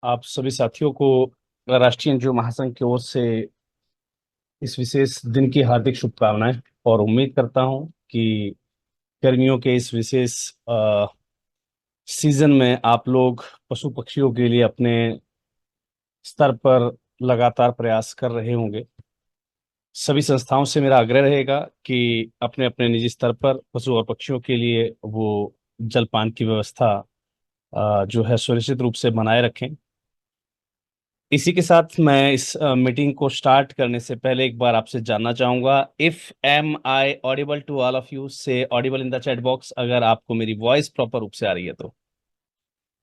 आप सभी साथियों को राष्ट्रीय एनजीओ महासंघ की ओर से इस विशेष दिन की हार्दिक शुभकामनाएं। और उम्मीद करता हूं कि गर्मियों के इस विशेष सीजन में आप लोग पशु पक्षियों के लिए अपने स्तर पर लगातार प्रयास कर रहे होंगे। सभी संस्थाओं से मेरा आग्रह रहेगा कि अपने अपने निजी स्तर पर पशु और पक्षियों के लिए वो जलपान की व्यवस्था जो है सुनिश्चित रूप से बनाए रखें। इसी के साथ मैं इस मीटिंग को स्टार्ट करने से पहले एक बार आपसे जानना चाहूंगा, if M I audible to all of you, say audible in the chat box अगर आपको मेरी वॉइस प्रॉपर रूप से आ रही है तो।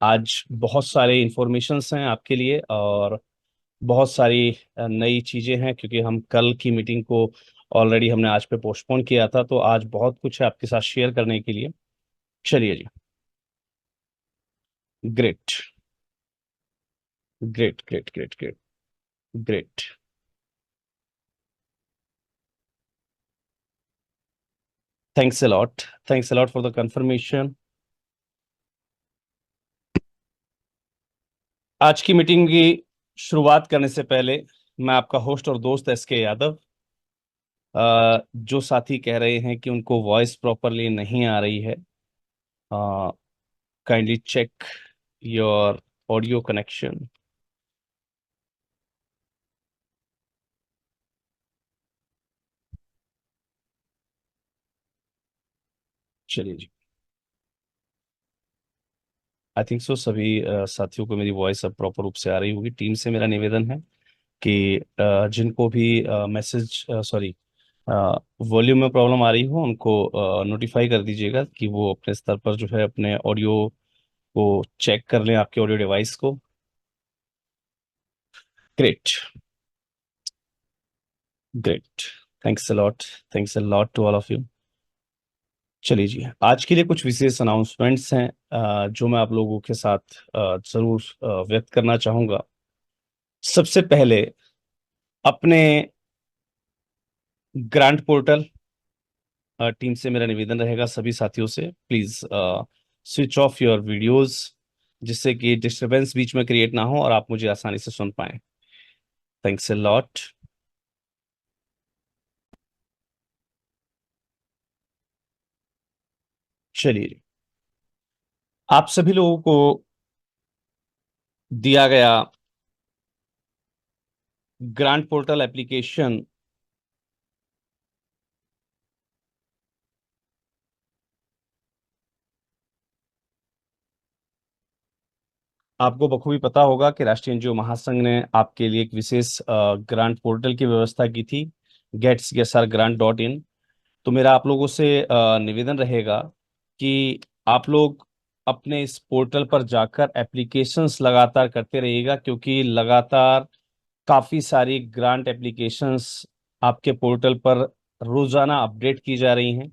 आज बहुत सारे इंफॉर्मेशंस हैं आपके लिए और बहुत सारी नई चीजें हैं, क्योंकि हम कल की मीटिंग को ऑलरेडी हमने आज पे पोस्टपोन किया था, तो आज बहुत कुछ है आपके साथ शेयर करने के लिए। चलिए जी। Great great great great great great. Thanks a lot for the confirmation. आज की मीटिंग की शुरुआत करने से पहले मैं आपका होस्ट और दोस्त एसके यादव, जो साथी कह रहे हैं कि उनको वॉइस प्रॉपरली नहीं आ रही है, kindly check your audio connection. चलिए जी। आई थिंक सो सभी साथियों को मेरी वॉइस अब प्रॉपर रूप से आ रही होगी। टीम से मेरा निवेदन है कि जिनको भी मैसेज सॉरी वॉल्यूम में प्रॉब्लम आ रही हो उनको नोटिफाई कर दीजिएगा कि वो अपने स्तर पर जो है अपने ऑडियो को चेक कर लें, आपके ऑडियो डिवाइस को। Great great. Thanks a lot. Thanks a lot to all of you. चलिए जी, आज के लिए कुछ विशेष अनाउंसमेंट्स हैं जो मैं आप लोगों के साथ जरूर व्यक्त करना चाहूंगा। सबसे पहले अपने ग्रांट पोर्टल टीम से मेरा निवेदन रहेगा, सभी साथियों से please switch off your videos, जिससे कि डिस्टरबेंस बीच में क्रिएट ना हो और आप मुझे आसानी से सुन पाएं। Thanks a lot. चलिए, आप सभी लोगों को दिया गया ग्रांट पोर्टल एप्लीकेशन आपको बखूबी पता होगा कि राष्ट्रीय एनजीओ महासंघ ने आपके लिए एक विशेष ग्रांट पोर्टल की व्यवस्था की थी, getscsrgrant.in। तो मेरा आप लोगों से निवेदन रहेगा कि आप लोग अपने इस पोर्टल पर जाकर एप्लीकेशंस लगातार करते रहिएगा, क्योंकि लगातार काफ़ी सारी ग्रांट एप्लीकेशंस आपके पोर्टल पर रोज़ाना अपडेट की जा रही हैं।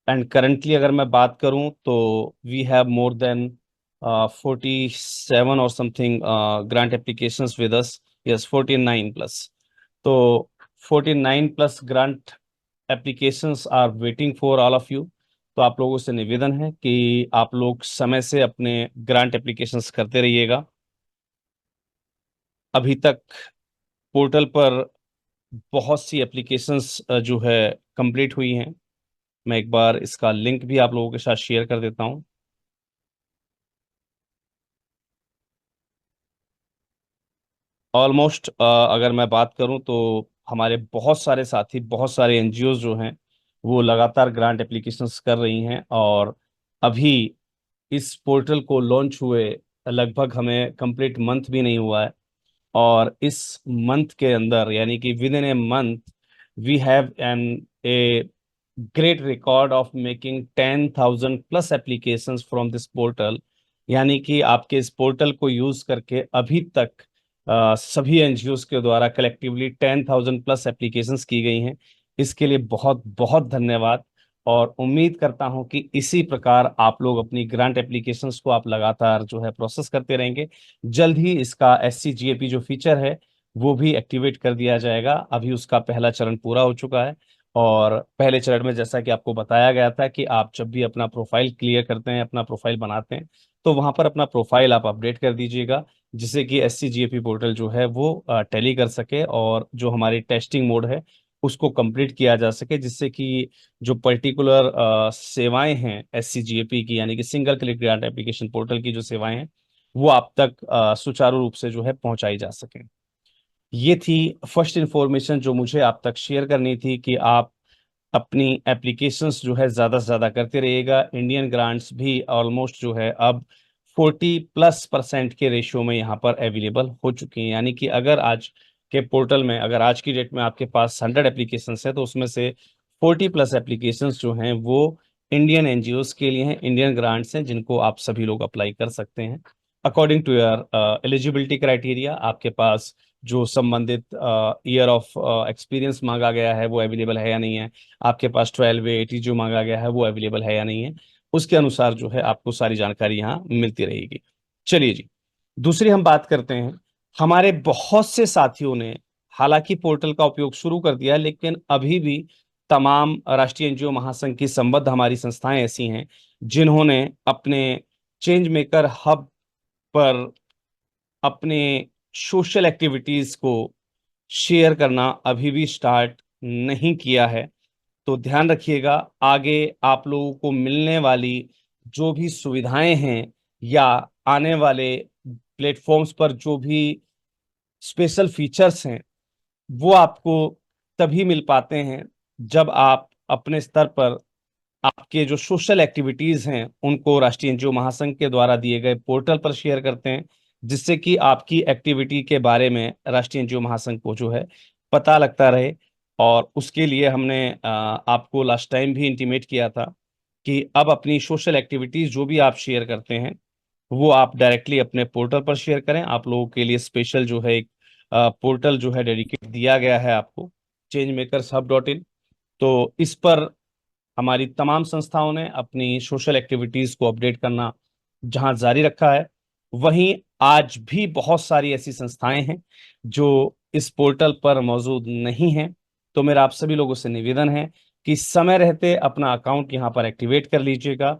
एंड करंटली अगर मैं बात करूं तो वी हैव मोर देन 47 और something grant applications with us. Yes, 49 plus. तो 49 plus grant applications are waiting for all of you. तो आप लोगों से निवेदन है कि आप लोग समय से अपने ग्रांट एप्लीकेशंस करते रहिएगा। अभी तक पोर्टल पर बहुत सी एप्लीकेशंस जो है कंप्लीट हुई हैं। मैं एक बार इसका लिंक भी आप लोगों के साथ शेयर कर देता हूं। ऑलमोस्ट अगर मैं बात करूं तो हमारे बहुत सारे साथी, बहुत सारे एनजीओ जो हैं वो लगातार ग्रांट एप्लीकेशंस कर रही हैं। और अभी इस पोर्टल को लॉन्च हुए लगभग हमें कंप्लीट मंथ भी नहीं हुआ है। और इस मंथ के अंदर, यानी कि with in a month, we have an a great record of making 10,000 plus applications from this portal. यानी कि आपके इस पोर्टल को यूज करके अभी तक सभी एनजीओस के द्वारा कलेक्टिवली 10,000 प्लस एप्लीकेशंस की गई हैं। इसके लिए बहुत बहुत धन्यवाद। और उम्मीद करता हूं कि इसी प्रकार आप लोग अपनी ग्रांट एप्लीकेशंस को आप लगातार जो है प्रोसेस करते रहेंगे। जल्द ही इसका SCGAP जो फीचर है वो भी एक्टिवेट कर दिया जाएगा। अभी उसका पहला चरण पूरा हो चुका है और पहले चरण में जैसा कि आपको बताया गया था कि आप जब भी अपना प्रोफाइल क्लियर करते हैं, अपना प्रोफाइल बनाते हैं, तो वहां पर अपना प्रोफाइल आप अपडेट कर दीजिएगा, जिससे कि SCGP पोर्टल जो है वो टैली कर सके और जो हमारी टेस्टिंग मोड है उसको कंप्लीट किया जा सके, जिससे कि जो पर्टिकुलर सेवाएं हैं SCGP की, यानी कि single click grant application portal की जो सेवाएं हैं, वो आप तक सुचारू रूप से जो है पहुंचाई जा सके। ये थी फर्स्ट इंफॉर्मेशन जो मुझे आप तक शेयर करनी थी कि आप अपनी एप्लीकेशंस जो है ज़्यादा से ज़्यादा करते रहिएगा। इंडियन ग्रांट्स भी ऑलमोस्ट जो है अब 40+% के रेशियो में यहाँ पर अवेलेबल हो चुकी हैं, यानी कि अगर आज के पोर्टल में, अगर आज की डेट में आपके पास 100 एप्लीकेशंस है, तो उसमें से 40+ एप्लीकेशंस जो हैं वो इंडियन NGOs के लिए हैं, इंडियन ग्रांट्स हैं, जिनको आप सभी लोग अप्लाई कर सकते हैं according to your eligibility criteria. आपके पास जो संबंधित ईयर ऑफ एक्सपीरियंस मांगा गया है वो अवेलेबल है या नहीं है, आपके पास 12 AAT जो मांगा गया है वो अवेलेबल है या नहीं है, उसके अनुसार जो है आपको सारी जानकारी यहाँ मिलती रहेगी। चलिए जी, दूसरी हम बात करते हैं। हमारे बहुत से साथियों ने हालांकि पोर्टल का उपयोग शुरू कर दिया है, लेकिन अभी भी तमाम राष्ट्रीय NGO महासंघ की संबद्ध हमारी संस्थाएं ऐसी हैं जिन्होंने अपने चेंज मेकर हब पर अपने सोशल एक्टिविटीज को शेयर करना अभी भी स्टार्ट नहीं किया है। तो ध्यान रखिएगा, आगे आप लोगों को मिलने वाली जो भी सुविधाएं हैं या आने वाले प्लेटफॉर्म्स पर जो भी स्पेशल फीचर्स हैं, वो आपको तभी मिल पाते हैं जब आप अपने स्तर पर आपके जो सोशल एक्टिविटीज हैं उनको राष्ट्रीय NGO महासंघ के द्वारा दिए गए पोर्टल पर शेयर करते हैं, जिससे कि आपकी एक्टिविटी के बारे में राष्ट्रीय NGO महासंघ को जो है पता लगता रहे। और उसके लिए हमने आपको लास्ट टाइम भी इंटीमेट किया था कि अब अपनी सोशल एक्टिविटीज जो भी आप शेयर करते हैं वो आप डायरेक्टली अपने पोर्टल पर शेयर करें। आप लोगों के लिए स्पेशल जो है एक पोर्टल जो है डेडिकेट दिया गया है आपको, changemakers.hub.in। तो इस पर हमारी तमाम संस्थाओं ने अपनी सोशल एक्टिविटीज को अपडेट करना जहां जारी रखा है, वहीं आज भी बहुत सारी ऐसी संस्थाएं हैं जो इस पोर्टल पर मौजूद नहीं हैं। तो मेरा आप सभी लोगों से निवेदन है कि समय रहते अपना अकाउंट यहां पर एक्टिवेट कर लीजिएगा।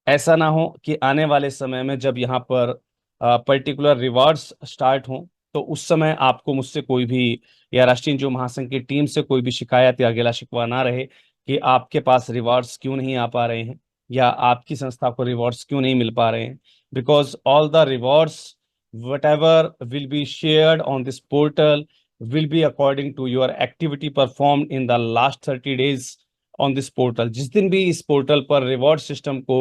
ऐसा ना हो कि आने वाले समय में जब यहाँ पर पर्टिकुलर रिवॉर्ड्स स्टार्ट हों, तो उस समय आपको मुझसे कोई भी या राष्ट्रीय जो महासंघ की टीम से कोई भी शिकायत या गिला शिकवा ना रहे कि आपके पास रिवॉर्ड्स क्यों नहीं आ पा रहे हैं या आपकी संस्था को रिवॉर्ड्स क्यों नहीं मिल पा रहे हैं। Because all the rewards whatever will be shared on this portal will be according to your activity performed in the last 30 days on this portal। जिस दिन भी इस पोर्टल पर रिवॉर्ड सिस्टम को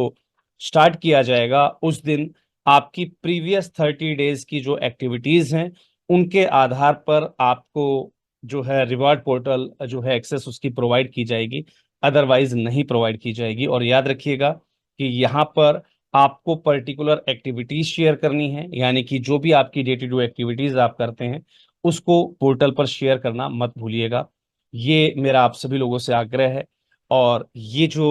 स्टार्ट किया जाएगा, उस दिन आपकी प्रीवियस 30 डेज की जो एक्टिविटीज हैं उनके आधार पर आपको जो है रिवॉर्ड पोर्टल जो है एक्सेस उसकी प्रोवाइड की जाएगी, अदरवाइज नहीं प्रोवाइड की जाएगी। और याद रखिएगा कि यहाँ पर आपको पर्टिकुलर एक्टिविटीज शेयर करनी है, यानी कि जो भी आपकी डे टू डे एक्टिविटीज आप करते हैं उसको पोर्टल पर शेयर करना मत भूलिएगा। ये मेरा आप सभी लोगों से आग्रह है। और ये जो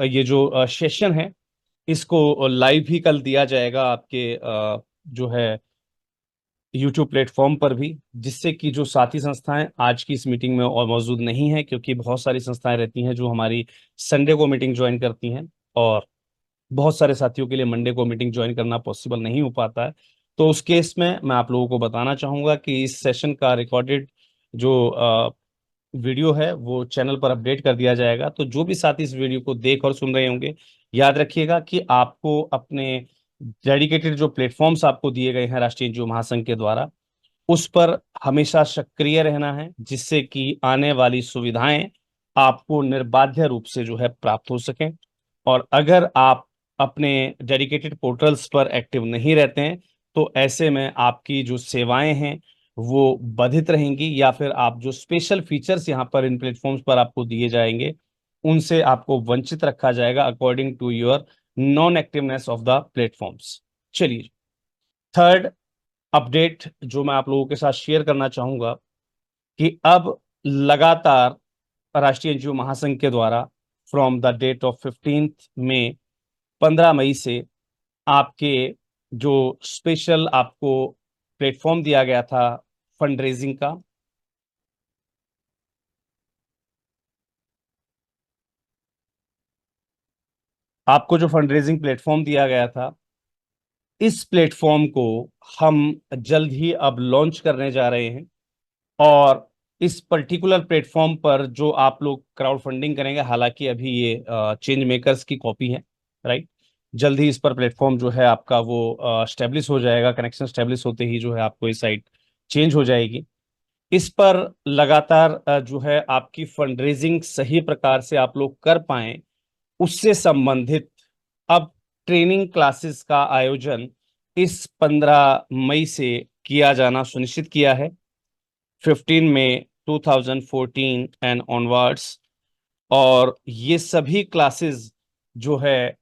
ये जो सेशन है इसको लाइव भी कल दिया जाएगा आपके जो है यूट्यूब प्लेटफॉर्म पर भी, जिससे कि जो साथी संस्थाएं आज की इस मीटिंग में और मौजूद नहीं है, क्योंकि बहुत सारी संस्थाएं रहती हैं जो हमारी संडे को मीटिंग ज्वाइन करती हैं और बहुत सारे साथियों के लिए मंडे को मीटिंग ज्वाइन करना पॉसिबल नहीं हो पाता है। तो उस केस में मैं आप लोगों को बताना चाहूंगा कि इस सेशन का रिकॉर्डेड जो वीडियो है वो चैनल पर अपडेट कर दिया जाएगा। तो जो भी साथी इस वीडियो को देख और सुन रहे होंगे, याद रखिएगा कि आपको अपने डेडिकेटेड जो प्लेटफॉर्म्स आपको दिए गए हैं राष्ट्रीय जो महासंघ के द्वारा, उस पर हमेशा सक्रिय रहना है, जिससे कि आने वाली सुविधाएं आपको निर्बाध्य रूप से जो है प्राप्त हो सकें। और अगर आप अपने डेडिकेटेड पोर्टल्स पर एक्टिव नहीं रहते हैं, तो ऐसे में आपकी जो सेवाएं हैं वो बाधित रहेंगी, या फिर आप जो स्पेशल फीचर्स यहाँ पर इन प्लेटफॉर्म्स पर आपको दिए जाएंगे उनसे आपको वंचित रखा जाएगा according to your non activeness of the platforms. चलिए, थर्ड अपडेट जो मैं आप लोगों के साथ शेयर करना चाहूंगा कि अब लगातार राष्ट्रीय एनजीओ महासंघ के द्वारा फ्रॉम द डेट ऑफ 15 मई, 15 मई से आपके जो स्पेशल आपको प्लेटफॉर्म दिया गया था फंड रेजिंग का, आपको जो फंड रेजिंग प्लेटफॉर्म दिया गया था, इस प्लेटफॉर्म को हम जल्द ही अब लॉन्च करने जा रहे हैं। और इस पर्टिकुलर प्लेटफॉर्म पर जो आप लोग क्राउड फंडिंग करेंगे, हालांकि अभी ये चेंज मेकर्स की कॉपी है, राइट। जल्द ही इस पर प्लेटफॉर्म जो है आपका वो स्टेब्लिश हो जाएगा। कनेक्शन स्टेब्लिश होते ही जो है आपको ये साइट चेंज हो जाएगी। इस पर लगातार जो है आपकी फंड रेजिंग सही प्रकार से आप लोग कर पाएं, उससे संबंधित अब ट्रेनिंग क्लासेस का आयोजन इस 15 मई से किया जाना सुनिश्चित किया है। 15 मई 2014 एंड ऑनवर्ड्स। और ये सभी क्लासेस जो है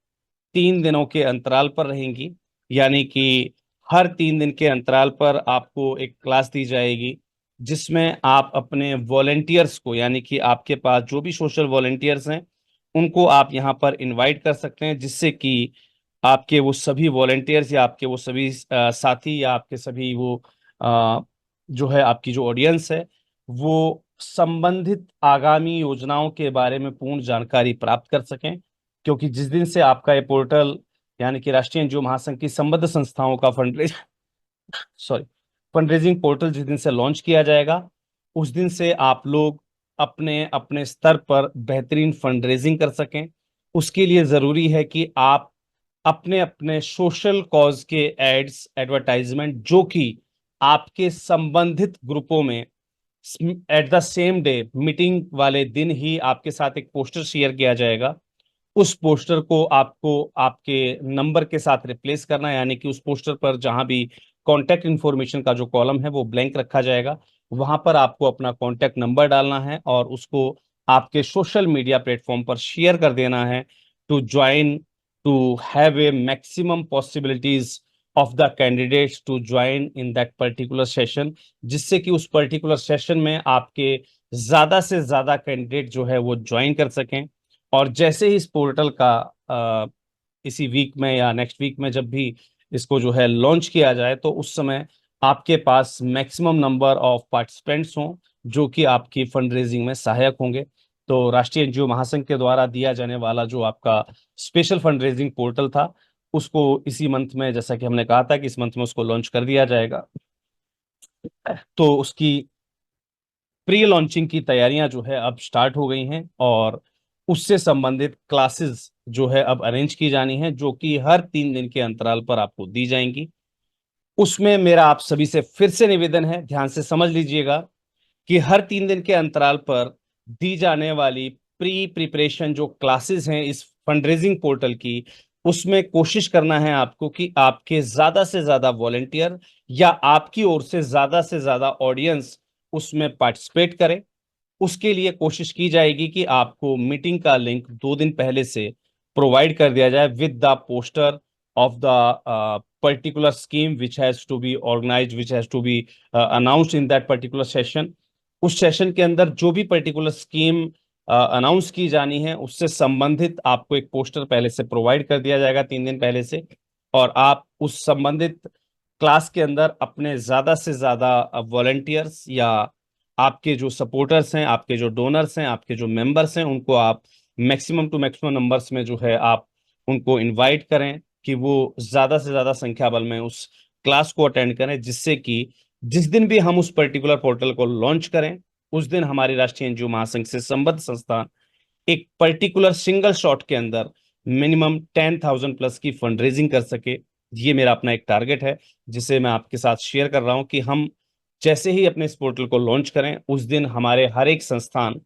3 दिनों के अंतराल पर रहेंगी। यानी कि हर 3 दिन के अंतराल पर आपको एक क्लास दी जाएगी, जिसमें आप अपने वॉलेंटियर्स को, यानी कि आपके पास जो भी सोशल वॉलेंटियर्स हैं, उनको आप यहाँ पर इनवाइट कर सकते हैं, जिससे कि आपके वो सभी वॉलेंटियर्स या आपके वो सभी साथी या आपके सभी वो अ, जो है आपकी जो ऑडियंस है, वो संबंधित आगामी योजनाओं के बारे में पूर्ण जानकारी प्राप्त कर सकें। क्योंकि जिस दिन से आपका ये पोर्टल, यानी कि राष्ट्रीय एनजीओ महासंघ की संबद्ध संस्थाओं का फंड रेजिंग पोर्टल जिस दिन से लॉन्च किया जाएगा, उस दिन से आप लोग अपने अपने स्तर पर बेहतरीन फंड रेजिंग कर सकें। उसके लिए जरूरी है कि आप अपने अपने सोशल कॉज के एड्स, एडवर्टाइजमेंट, जो कि आपके संबंधित ग्रुपों में at the same day, meeting वाले दिन ही आपके साथ एक पोस्टर शेयर किया जाएगा। उस पोस्टर को आपको आपके नंबर के साथ रिप्लेस करना है। यानी कि उस पोस्टर पर जहां भी कॉन्टैक्ट इंफॉर्मेशन का जो कॉलम है वो ब्लैंक रखा जाएगा, वहां पर आपको अपना कॉन्टैक्ट नंबर डालना है और उसको आपके सोशल मीडिया प्लेटफॉर्म पर शेयर कर देना है, to join, to have a maximum possibilities of the candidates to join in that particular session. जिससे कि उस पर्टिकुलर सेशन में आपके ज्यादा से ज्यादा कैंडिडेट जो है वो ज्वाइन कर सकें। और जैसे ही इस पोर्टल का इसी वीक में या नेक्स्ट वीक में जब भी इसको जो है लॉन्च किया जाए, तो उस समय आपके पास मैक्सिमम नंबर ऑफ पार्टिसिपेंट्स हों, जो कि आपकी फंड रेजिंग में सहायक होंगे। तो राष्ट्रीय एनजीओ महासंघ के द्वारा दिया जाने वाला जो आपका स्पेशल फंड रेजिंग पोर्टल था, उसको इसी मंथ में, जैसा कि हमने कहा था कि इस मंथ में उसको लॉन्च कर दिया जाएगा। तो उसकी प्री लॉन्चिंग की तैयारियां जो है अब स्टार्ट हो गई हैं, और उससे संबंधित क्लासेस जो है अब अरेंज की जानी है, जो कि हर 3 दिन के अंतराल पर आपको दी जाएंगी। उसमें मेरा आप सभी से फिर से निवेदन है, ध्यान से समझ लीजिएगा, कि हर 3 दिन के अंतराल पर दी जाने वाली प्री प्रिपरेशन जो क्लासेस हैं इस फंडरेजिंग पोर्टल की, उसमें कोशिश करना है आपको कि आपके ज्यादा से ज्यादा वॉलेंटियर या आपकी ओर से ज्यादा ऑडियंस उसमें पार्टिसिपेट करें। उसके लिए कोशिश की जाएगी कि आपको मीटिंग का लिंक 2 दिन पहले से प्रोवाइड कर दिया जाए with the poster of the particular scheme which has to be organised, which has to be announced in that particular session. उस सेशन के अंदर जो भी पर्टिकुलर स्कीम अनाउंस की जानी है, उससे संबंधित आपको एक पोस्टर पहले से प्रोवाइड कर दिया जाएगा 3 दिन पहले से। और आप उस संबंधित क्लास के अंदर अपने ज्यादा से ज्यादा वॉलंटियर्स या आपके जो सपोर्टर्स हैं, आपके जो डोनर्स हैं, आपके जो मेंबर्स हैं, उनको आप मैक्सिमम टू मैक्सिमम नंबर्स में जो है आप उनको इनवाइट करें, कि वो ज्यादा से ज्यादा संख्या बल में उस क्लास को अटेंड करें। जिससे कि जिस दिन भी हम उस पर्टिकुलर पोर्टल को लॉन्च करें, उस दिन हमारी राष्ट्रीय एनजीओ महासंघ से संबद्ध संस्थान एक पर्टिकुलर सिंगल शॉट के अंदर मिनिमम 10,000 प्लस की फंड रेजिंग कर सके। ये मेरा अपना एक टारगेट है, जिसे मैं आपके साथ शेयर कर रहा हूं, कि हम जैसे ही अपने इस पोर्टल को लॉन्च करें, उस दिन हमारे हर एक संस्थान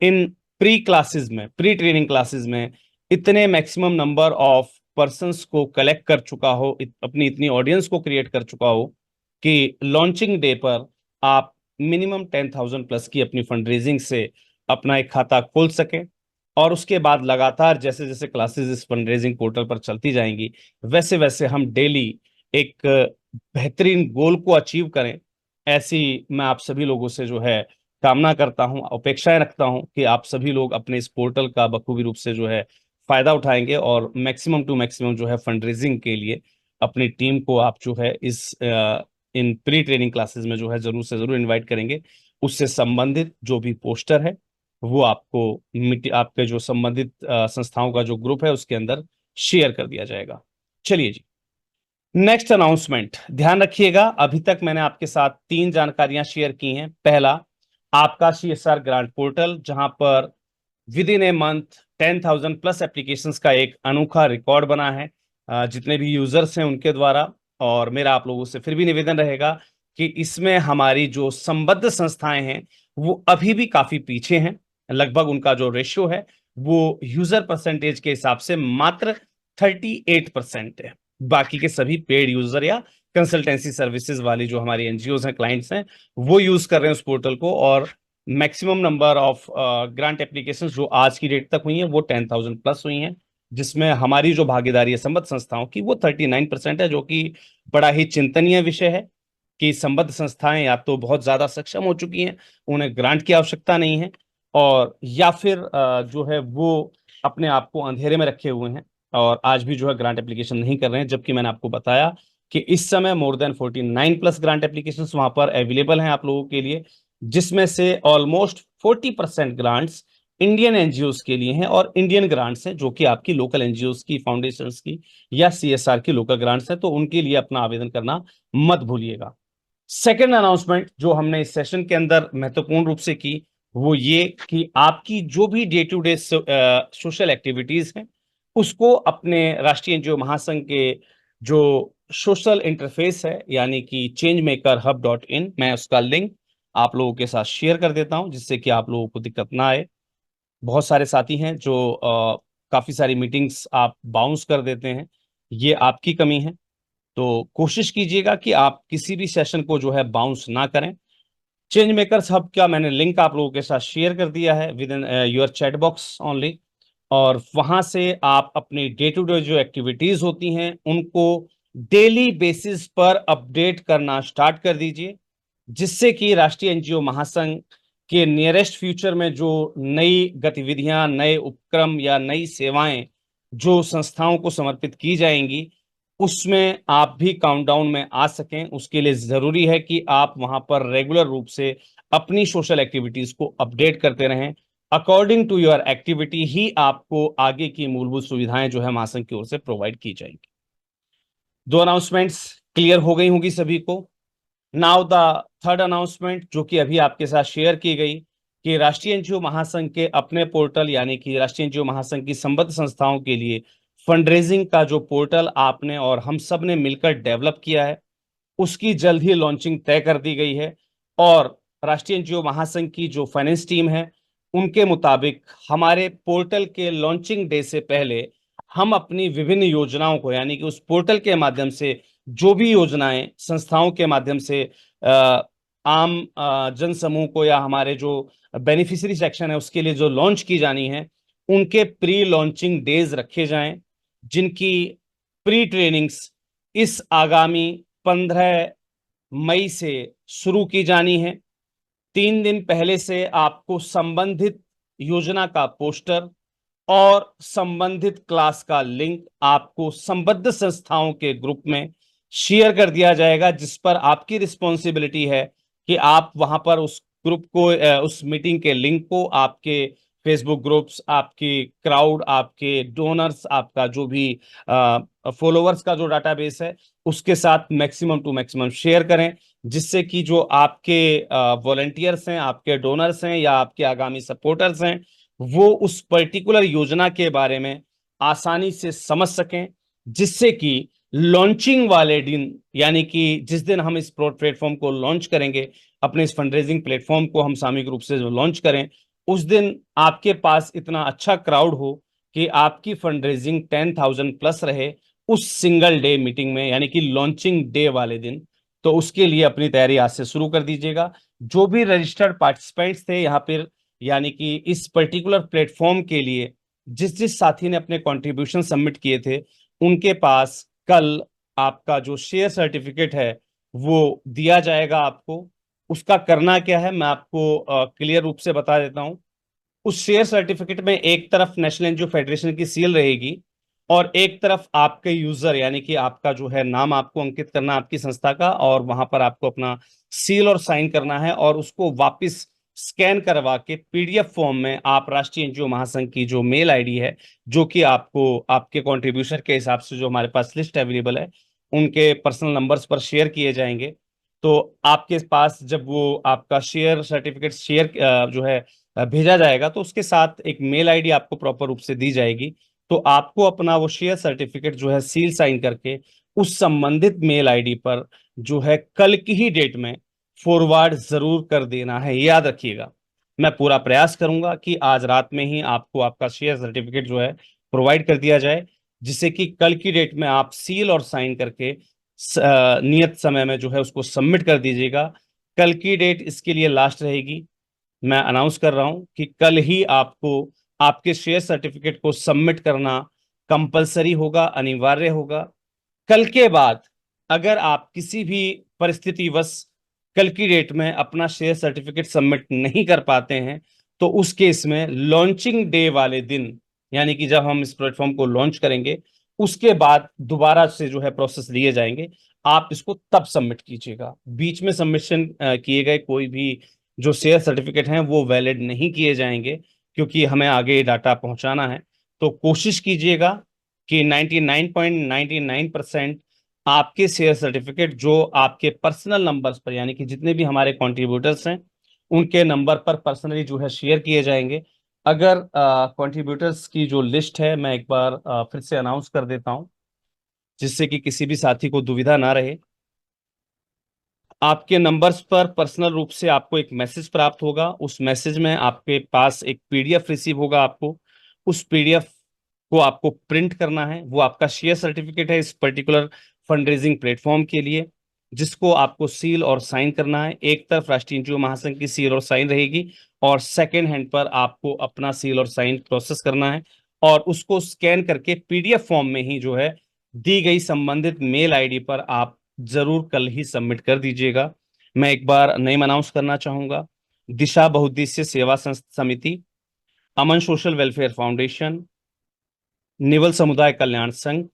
इन प्री क्लासेस में, प्री ट्रेनिंग क्लासेस में इतने मैक्सिमम नंबर ऑफ पर्संस को कलेक्ट कर चुका हो, अपनी इतनी ऑडियंस को क्रिएट कर चुका हो, कि लॉन्चिंग डे पर आप मिनिमम 10,000 प्लस की अपनी फंड रेजिंग से अपना एक खाता खोल सकें। और उसके बाद लगातार जैसे जैसे क्लासेस इस फंड रेजिंग पोर्टल पर चलती जाएंगी, वैसे वैसे हम डेली एक बेहतरीन गोल को अचीव करें। ऐसी मैं आप सभी लोगों से जो है कामना करता हूं, अपेक्षाएं रखता हूं, कि आप सभी लोग अपने इस पोर्टल का बखूबी रूप से जो है फायदा उठाएंगे, और मैक्सिमम टू मैक्सिमम जो है फंड रेजिंग के लिए अपनी टीम को आप जो है इस इन प्री ट्रेनिंग क्लासेस में जो है जरूर से जरूर इनवाइट करेंगे। उससे संबंधित जो भी पोस्टर है, वो आपको आपके जो संबंधित संस्थाओं का जो ग्रुप है उसके अंदर शेयर कर दिया जाएगा। चलिए जी, नेक्स्ट अनाउंसमेंट ध्यान रखिएगा। अभी तक मैंने आपके साथ 3 जानकारियां शेयर की हैं। पहला, आपका CSR ग्रांट पोर्टल, जहां पर with in a month 10,000 plus applications का एक अनोखा रिकॉर्ड बना है जितने भी यूजर्स हैं उनके द्वारा। और मेरा आप लोगों से फिर भी निवेदन रहेगा कि इसमें हमारी जो संबद्ध संस्थाएं हैं वो अभी भी काफी पीछे हैं। लगभग उनका जो रेशियो है वो यूजर परसेंटेज के हिसाब से मात्र 38% है। बाकी के सभी पेड यूजर या कंसल्टेंसी सर्विसेज वाली जो हमारी एनजीओज हैं, क्लाइंट्स हैं, वो यूज कर रहे हैं उस पोर्टल को। और maximum number of grant applications जो आज की डेट तक हुई हैं वो 10,000 प्लस हुई हैं, जिसमें हमारी जो भागीदारी है संबद्ध संस्थाओं की वो 39% है, जो कि बड़ा ही चिंतनीय विषय है कि संबद्ध संस्थाएं या तो बहुत ज्यादा सक्षम हो चुकी हैं, उन्हें ग्रांट की आवश्यकता नहीं है, और या फिर जो है वो अपने आप को अंधेरे में रखे हुए हैं और आज भी जो है ग्रांट एप्लीकेशन नहीं कर रहे हैं। जबकि मैंने आपको बताया कि इस समय more than 49 plus grant application वहां पर अवेलेबल हैं आप लोगों के लिए, जिसमें से ऑलमोस्ट 40% ग्रांट्स इंडियन एनजीओस के लिए हैं और इंडियन ग्रांट्स हैं जो कि आपकी लोकल एनजीओस की, फाउंडेशंस की या CSR की लोकल ग्रांट्स हैं। तो उनके लिए अपना आवेदन करना मत भूलिएगा। सेकेंड अनाउंसमेंट जो हमने इस सेशन के अंदर महत्वपूर्ण रूप से की वो ये कि आपकी जो भी day to day social activities हैं उसको अपने राष्ट्रीय एनजीओ महासंघ के जो सोशल इंटरफेस है यानी कि changemakerhub.in, मैं उसका लिंक आप लोगों के साथ शेयर कर देता हूं जिससे कि आप लोगों को दिक्कत ना आए। बहुत सारे साथी हैं जो काफी सारी मीटिंग्स आप बाउंस कर देते हैं, ये आपकी कमी है। तो कोशिश कीजिएगा कि आप किसी भी सेशन को जो है बाउंस ना करें। चेंज मेकर्स हब का मैंने लिंक आप लोगों के साथ शेयर कर दिया है with in your chat box only, और वहां से आप अपनी डे टू डे जो एक्टिविटीज होती हैं उनको डेली बेसिस पर अपडेट करना स्टार्ट कर दीजिए, जिससे कि राष्ट्रीय एनजीओ महासंघ के नियरेस्ट फ्यूचर में जो नई गतिविधियां, नए उपक्रम या नई सेवाएं जो संस्थाओं को समर्पित की जाएंगी उसमें आप भी काउंटडाउन में आ सकें। उसके लिए जरूरी है कि आप वहां पर रेगुलर रूप से अपनी सोशल एक्टिविटीज को अपडेट करते रहें। अकॉर्डिंग टू योर एक्टिविटी ही आपको आगे की मूलभूत सुविधाएं जो है महासंघ की ओर से प्रोवाइड की जाएंगी। 2 अनाउंसमेंट्स क्लियर हो गई होंगी सभी को। नाउ द थर्ड अनाउंसमेंट जो कि अभी आपके साथ शेयर की गई कि राष्ट्रीय एनजीओ महासंघ के अपने पोर्टल यानी कि राष्ट्रीय एनजीओ महासंघ की संबद्ध संस्थाओं के लिए फंड रेजिंग का जो पोर्टल आपने और हम सब ने मिलकर डेवलप किया है उसकी जल्द ही लॉन्चिंग तय कर दी गई है। और राष्ट्रीय एनजीओ महासंघ की जो फाइनेंस टीम है उनके मुताबिक हमारे पोर्टल के लॉन्चिंग डे से पहले हम अपनी विभिन्न योजनाओं को यानी कि उस पोर्टल के माध्यम से जो भी योजनाएं संस्थाओं के माध्यम से आम जन समूह को या हमारे जो बेनिफिशियरी सेक्शन है उसके लिए जो लॉन्च की जानी है उनके प्री लॉन्चिंग डेज रखे जाएं, जिनकी प्री ट्रेनिंग्स इस आगामी 15 मई से शुरू की जानी है। 3 दिन पहले से आपको संबंधित योजना का पोस्टर और संबंधित क्लास का लिंक आपको संबद्ध संस्थाओं के ग्रुप में शेयर कर दिया जाएगा, जिस पर आपकी रिस्पॉन्सिबिलिटी है कि आप वहां पर उस ग्रुप को, उस मीटिंग के लिंक को आपके फेसबुक ग्रुप्स, आपकी क्राउड, आपके डोनर्स, आपका जो भी फॉलोअर्स का जो डाटाबेस है उसके साथ मैक्सिमम टू मैक्सिमम शेयर करें, जिससे कि जो आपके वॉलंटियर्स हैं, आपके डोनर्स हैं या आपके आगामी सपोर्टर्स हैं वो उस पर्टिकुलर योजना के बारे में आसानी से समझ सकें, जिससे कि लॉन्चिंग वाले दिन यानी कि जिस दिन हम इस प्लेटफॉर्म को लॉन्च करेंगे, अपने इस फंडरेजिंग प्लेटफॉर्म को हम सामूहिक रूप से जो लॉन्च करें उस दिन आपके पास इतना अच्छा क्राउड हो कि आपकी फंडरेजिंग 10,000 प्लस रहे उस सिंगल डे मीटिंग में यानी कि लॉन्चिंग डे वाले दिन। तो उसके लिए अपनी तैयारी आज से शुरू कर दीजिएगा। जो भी रजिस्टर्ड पार्टिसिपेंट्स थे यहाँ पर यानी कि इस पर्टिकुलर प्लेटफॉर्म के लिए जिस जिस साथी ने अपने कंट्रीब्यूशन सबमिट किए थे उनके पास कल आपका जो शेयर सर्टिफिकेट है वो दिया जाएगा आपको। उसका करना क्या है मैं आपको क्लियर रूप से बता देता हूं। उस शेयर सर्टिफिकेट में एक तरफ नेशनल एनजीओ फेडरेशन की सील रहेगी और एक तरफ आपके यूजर यानी कि आपका जो है नाम आपको अंकित करना आपकी संस्था का, और वहां पर आपको अपना सील और साइन करना है और उसको वापस स्कैन करवा के पीडीएफ फॉर्म में आप राष्ट्रीय एनजीओ महासंघ की जो मेल आईडी है, जो कि आपको आपके कंट्रीब्यूशन के हिसाब से जो हमारे पास लिस्ट अवेलेबल है उनके पर्सनल नंबर्स पर शेयर किए जाएंगे। तो आपके पास जब वो आपका शेयर सर्टिफिकेट शेयर जो है भेजा जाएगा, तो उसके साथ एक मेल आईडी आपको प्रॉपर रूप से दी जाएगी। तो आपको अपना वो शेयर सर्टिफिकेट जो है सील साइन करके उस संबंधित मेल आईडी पर जो है कल की ही डेट में फॉरवर्ड जरूर कर देना है। याद रखिएगा, मैं पूरा प्रयास करूंगा कि आज रात में ही आपको आपका शेयर सर्टिफिकेट जो है प्रोवाइड कर दिया जाए, जिससे कि कल की डेट में आप सील और साइन करके नियत समय में जो है उसको सबमिट कर दीजिएगा। कल की डेट इसके लिए लास्ट रहेगी। मैं अनाउंस कर रहा हूं कि कल ही आपको आपके शेयर सर्टिफिकेट को सबमिट करना कंपलसरी होगा, अनिवार्य होगा। कल के बाद अगर आप किसी भी परिस्थितिवश कल की डेट में अपना शेयर सर्टिफिकेट सबमिट नहीं कर पाते हैं, तो उस केस में लॉन्चिंग डे वाले दिन, यानी कि जब हम इस प्लेटफॉर्म को लॉन्च करेंगे उसके बाद दोबारा से जो है प्रोसेस लिए जाएंगे। आप इसको तब सबमिट कीजिएगा। बीच में सबमिशन किए गए कोई भी जो शेयर सर्टिफिकेट हैं वो वैलिड नहीं किए जाएंगे, क्योंकि हमें आगे डाटा पहुंचाना है। तो कोशिश कीजिएगा कि 99.99% आपके शेयर सर्टिफिकेट जो आपके पर्सनल नंबर्स पर, यानी कि जितने भी हमारे कंट्रीब्यूटर्स हैं उनके नंबर पर पर्सनली जो है शेयर किए जाएंगे। अगर कंट्रीब्यूटर्स की जो लिस्ट है मैं एक बार फिर से अनाउंस कर देता हूं, जिससे कि किसी भी साथी को दुविधा ना रहे। आपके नंबर्स पर पर्सनल रूप से आपको एक मैसेज प्राप्त होगा। उस मैसेज में आपके पास एक पीडीएफ रिसीव होगा। आपको उस पीडीएफ को आपको प्रिंट करना है। वो आपका शेयर सर्टिफिकेट है इस पर्टिकुलर फंड रेजिंग प्लेटफॉर्म के लिए, जिसको आपको सील और साइन करना है। एक तरफ राष्ट्रीय एनजीओ महासंघ की सील और साइन रहेगी, और सेकेंड हैंड पर आपको अपना सील और साइन प्रोसेस करना है, और उसको स्कैन करके पीडीएफ फॉर्म में ही जो है दी गई संबंधित मेल आईडी पर आप जरूर कल ही सबमिट कर दीजिएगा। मैं एक बार नेम अनाउंस करना चाहूंगा। दिशा बहुउद्देश्य सेवा समिति, अमन सोशल वेलफेयर फाउंडेशन, निवल समुदाय कल्याण संघ,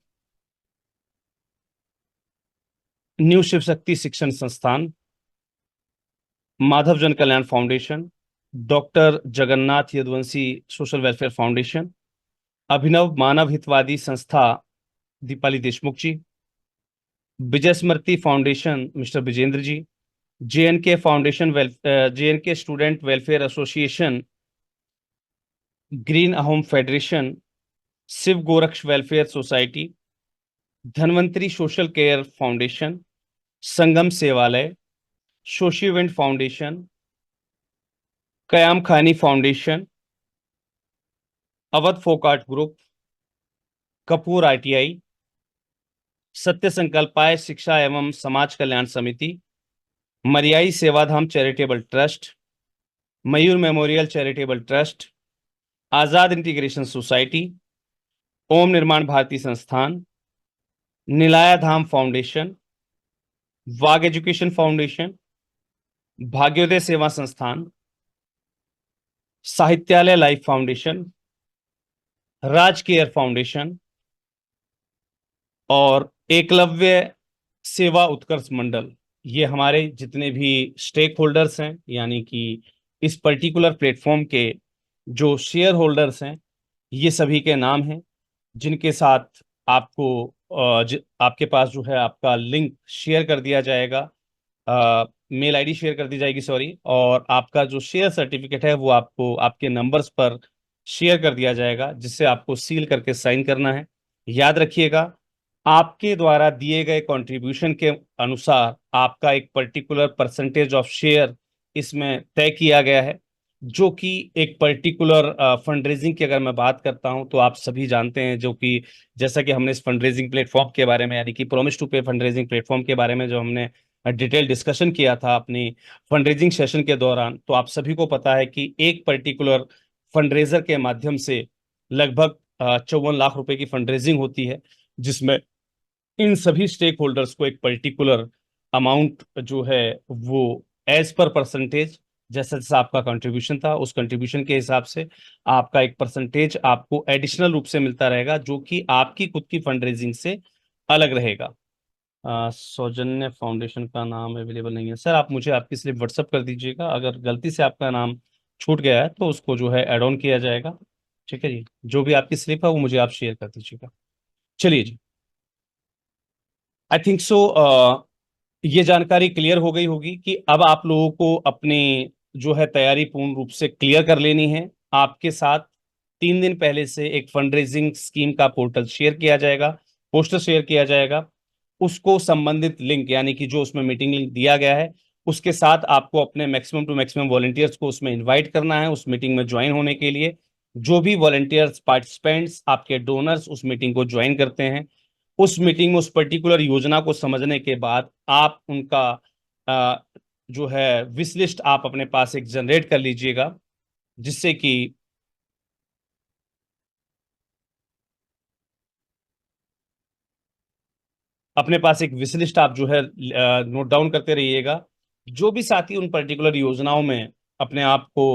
न्यू शिव शक्ति शिक्षण संस्थान, Madhav Jan Kalyan foundation, doctor Jagannath Yaduvanshi social welfare foundation, Abhinav Manav Hitwadi Sanstha Deepali Deshmukh ji, Vijay Smriti foundation mister Vijendra ji, JNK foundation JNK student welfare association, green Ahom federation, Shiv Goraksh welfare society, Dhanvantari social care foundation, Sangam Sevalay, शोशीवेंट foundation, Kayam Khani foundation, Awadh folk art group, Kapoor ITI, Satya Sankalpay Shiksha Evam Samaj Kalyan Samiti, Mariyai Sevadham charitable trust, Mayur memorial charitable trust, आजाद integration society, ओम निर्माण भारती संस्थान, नीलाया धाम foundation, वाग education foundation, भाग्योदय सेवा संस्थान, साहित्यालय life foundation, राज care foundation और एकलव्य सेवा उत्कर्ष मंडल। ये हमारे जितने भी स्टेक होल्डर्स हैं, यानी कि इस पर्टिकुलर प्लेटफॉर्म के जो शेयर होल्डर्स हैं, ये सभी के नाम हैं, जिनके साथ आपको आपके पास जो है आपका लिंक शेयर कर दिया जाएगा, मेल आईडी शेयर कर दी जाएगी, सॉरी, और आपका जो शेयर सर्टिफिकेट है वो आपको आपके नंबर्स पर शेयर कर दिया जाएगा, जिससे आपको सील करके साइन करना है। याद रखिएगा, आपके द्वारा दिए गए कंट्रीब्यूशन के अनुसार आपका एक पर्टिकुलर परसेंटेज ऑफ शेयर इसमें तय किया गया है, जो कि एक पर्टिकुलर फंड रेजिंग की अगर मैं बात करता हूं तो आप सभी जानते हैं, जो कि जैसा कि हमने इस फंड रेजिंग प्लेटफॉर्म के बारे में, यानी कि प्रॉमिस टू पे फंड रेजिंग प्लेटफॉर्म के बारे में जो हमने डिटेल डिस्कशन किया था अपनी फंड रेजिंग सेशन के दौरान, तो आप सभी को पता है कि एक पर्टिकुलर फंड रेजर के माध्यम से लगभग 54 लाख रुपए की फंड रेजिंग होती है, जिसमें इन सभी स्टेक होल्डर्स को एक पर्टिकुलर अमाउंट जो है वो एज पर परसेंटेज, जैसा जैसा आपका कंट्रीब्यूशन था उस कंट्रीब्यूशन के हिसाब से आपका एक परसेंटेज आपको एडिशनल रूप से मिलता रहेगा, जो कि आपकी खुद की फंड रेजिंग से अलग रहेगा। सौजन्य फाउंडेशन का नाम अवेलेबल नहीं है सर। आप मुझे आपकी स्लिप व्हाट्सअप कर दीजिएगा, अगर गलती से आपका नाम छूट गया है तो उसको जो है ऐड ऑन किया जाएगा। ठीक है जी, जो भी आपकी स्लिप है वो मुझे आप शेयर कर दीजिएगा। चलिए जी, आई थिंक सो ये जानकारी क्लियर हो गई होगी कि अब आप लोगों को अपनी जो है तैयारी पूर्ण रूप से क्लियर कर लेनी है। आपके साथ 3 दिन पहले से एक फंड रेजिंग स्कीम का पोर्टल शेयर किया जाएगा, पोस्टर शेयर किया जाएगा। उसको संबंधित लिंक यानी कि जो उसमें मीटिंग लिंक दिया गया है उसके साथ आपको अपने मैक्सिमम टू मैक्सिमम वॉलंटियर्स को उसमें इनवाइट करना है उस मीटिंग में ज्वाइन होने के लिए। जो भी वॉलंटियर्स पार्टिसिपेंट्स आपके डोनर्स उस मीटिंग को ज्वाइन करते हैं, उस मीटिंग में उस पर्टिकुलर योजना को समझने के बाद आप उनका अ, जो है विश लिस्ट आप अपने पास एक जनरेट कर लीजिएगा, जिससे कि अपने पास एक विश लिस्ट आप जो है नोट डाउन करते रहिएगा। जो भी साथी उन पर्टिकुलर योजनाओं में अपने आप को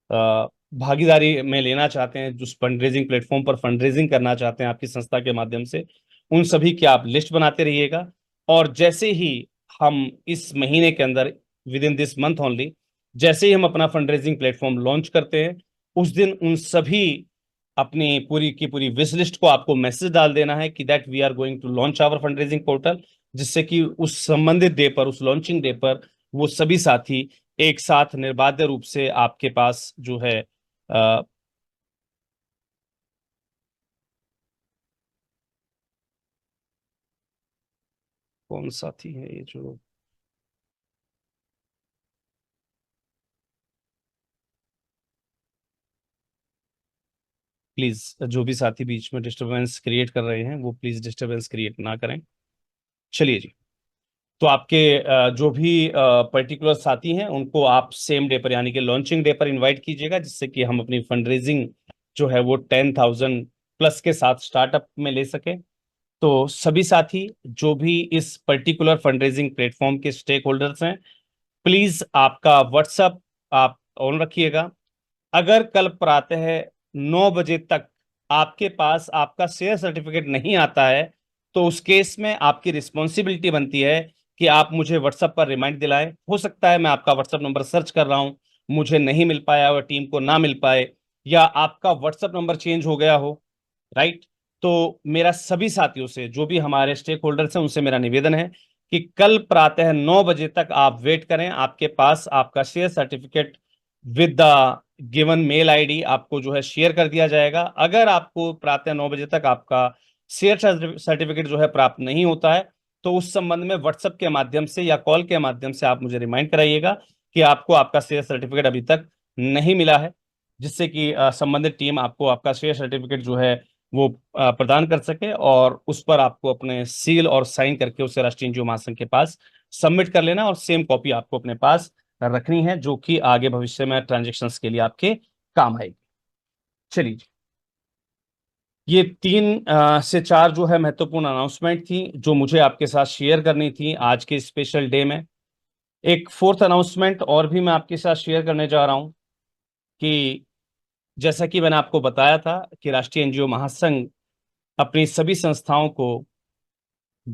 अ, भागीदारी में लेना चाहते हैं, जो फंड रेजिंग प्लेटफॉर्म पर फंड रेजिंग करना चाहते हैं आपकी संस्था के माध्यम से, उन सभी की आप लिस्ट बनाते रहिएगा। और जैसे ही हम इस महीने के अंदर, with in this month only, जैसे ही हम अपना फंड रेजिंग प्लेटफॉर्म लॉन्च करते हैं, उस दिन उन सभी अपनी पूरी की पूरी विश लिस्ट को आपको मैसेज डाल देना है कि that we are going to launch our fund raising portal, जिससे कि उस संबंधित डे पर, उस लॉन्चिंग डे पर वो सभी साथी एक साथ निर्बाध रूप से आपके पास जो है कौन साथी है ये जो, प्लीज जो भी साथी बीच में डिस्टरबेंस क्रिएट कर रहे हैं वो प्लीज डिस्टरबेंस क्रिएट ना करें। चलिए जी, तो आपके जो भी पर्टिकुलर साथी हैं उनको आप सेम डे पर यानी कि लॉन्चिंग डे पर इनवाइट कीजिएगा, जिससे कि हम अपनी फंड रेजिंग जो है वो 10,000 प्लस के साथ स्टार्टअप में ले सके। तो सभी साथी जो भी इस पर्टिकुलर फंड रेजिंग प्लेटफॉर्म के स्टेक होल्डर्स हैं, प्लीज आपका व्हाट्सअप आप ऑन रखिएगा। अगर कल प्रातः 9 बजे तक आपके पास आपका शेयर सर्टिफिकेट नहीं आता है, तो उस केस में आपकी रिस्पॉन्सिबिलिटी बनती है कि आप मुझे व्हाट्सएप पर रिमाइंड दिलाएं। हो सकता है मैं आपका व्हाट्सएप नंबर सर्च कर रहा हूं, मुझे नहीं मिल पाया और टीम को ना मिल पाए, या आपका व्हाट्सएप नंबर चेंज हो गया हो, राइट। तो मेरा सभी साथियों से, जो भी हमारे स्टेक होल्डर्स हैं, उनसे मेरा निवेदन है कि कल प्रातः 9 बजे तक आप वेट करें। आपके पास आपका share certificate with the given mail ID आपको जो है शेयर कर दिया जाएगा। अगर आपको प्रातः 9 बजे तक आपका शेयर सर्टिफिकेट जो है प्राप्त नहीं होता है, तो उस संबंध में व्हाट्सएप के माध्यम से या कॉल के माध्यम से आप मुझे रिमाइंड कराइएगा कि आपको आपका शेयर सर्टिफिकेट अभी तक नहीं मिला है, जिससे कि संबंधित टीम आपको आपका शेयर सर्टिफिकेट जो है वो प्रदान कर सके, और उस पर आपको अपने सील और साइन करके उसे राष्ट्रीय एनजीओ महासंघ के पास सबमिट कर लेना, और सेम कॉपी आपको अपने पास रखनी है, जो कि आगे भविष्य में ट्रांजेक्शन्स के लिए आपके काम आएगी। चलिए, ये 3 से 4 जो है महत्वपूर्ण अनाउंसमेंट थी जो मुझे आपके साथ शेयर करनी थी आज के स्पेशल डे में। एक फोर्थ अनाउंसमेंट और भी मैं आपके साथ शेयर करने जा रहा हूं कि जैसा कि मैंने आपको बताया था कि राष्ट्रीय एनजीओ महासंघ अपनी सभी संस्थाओं को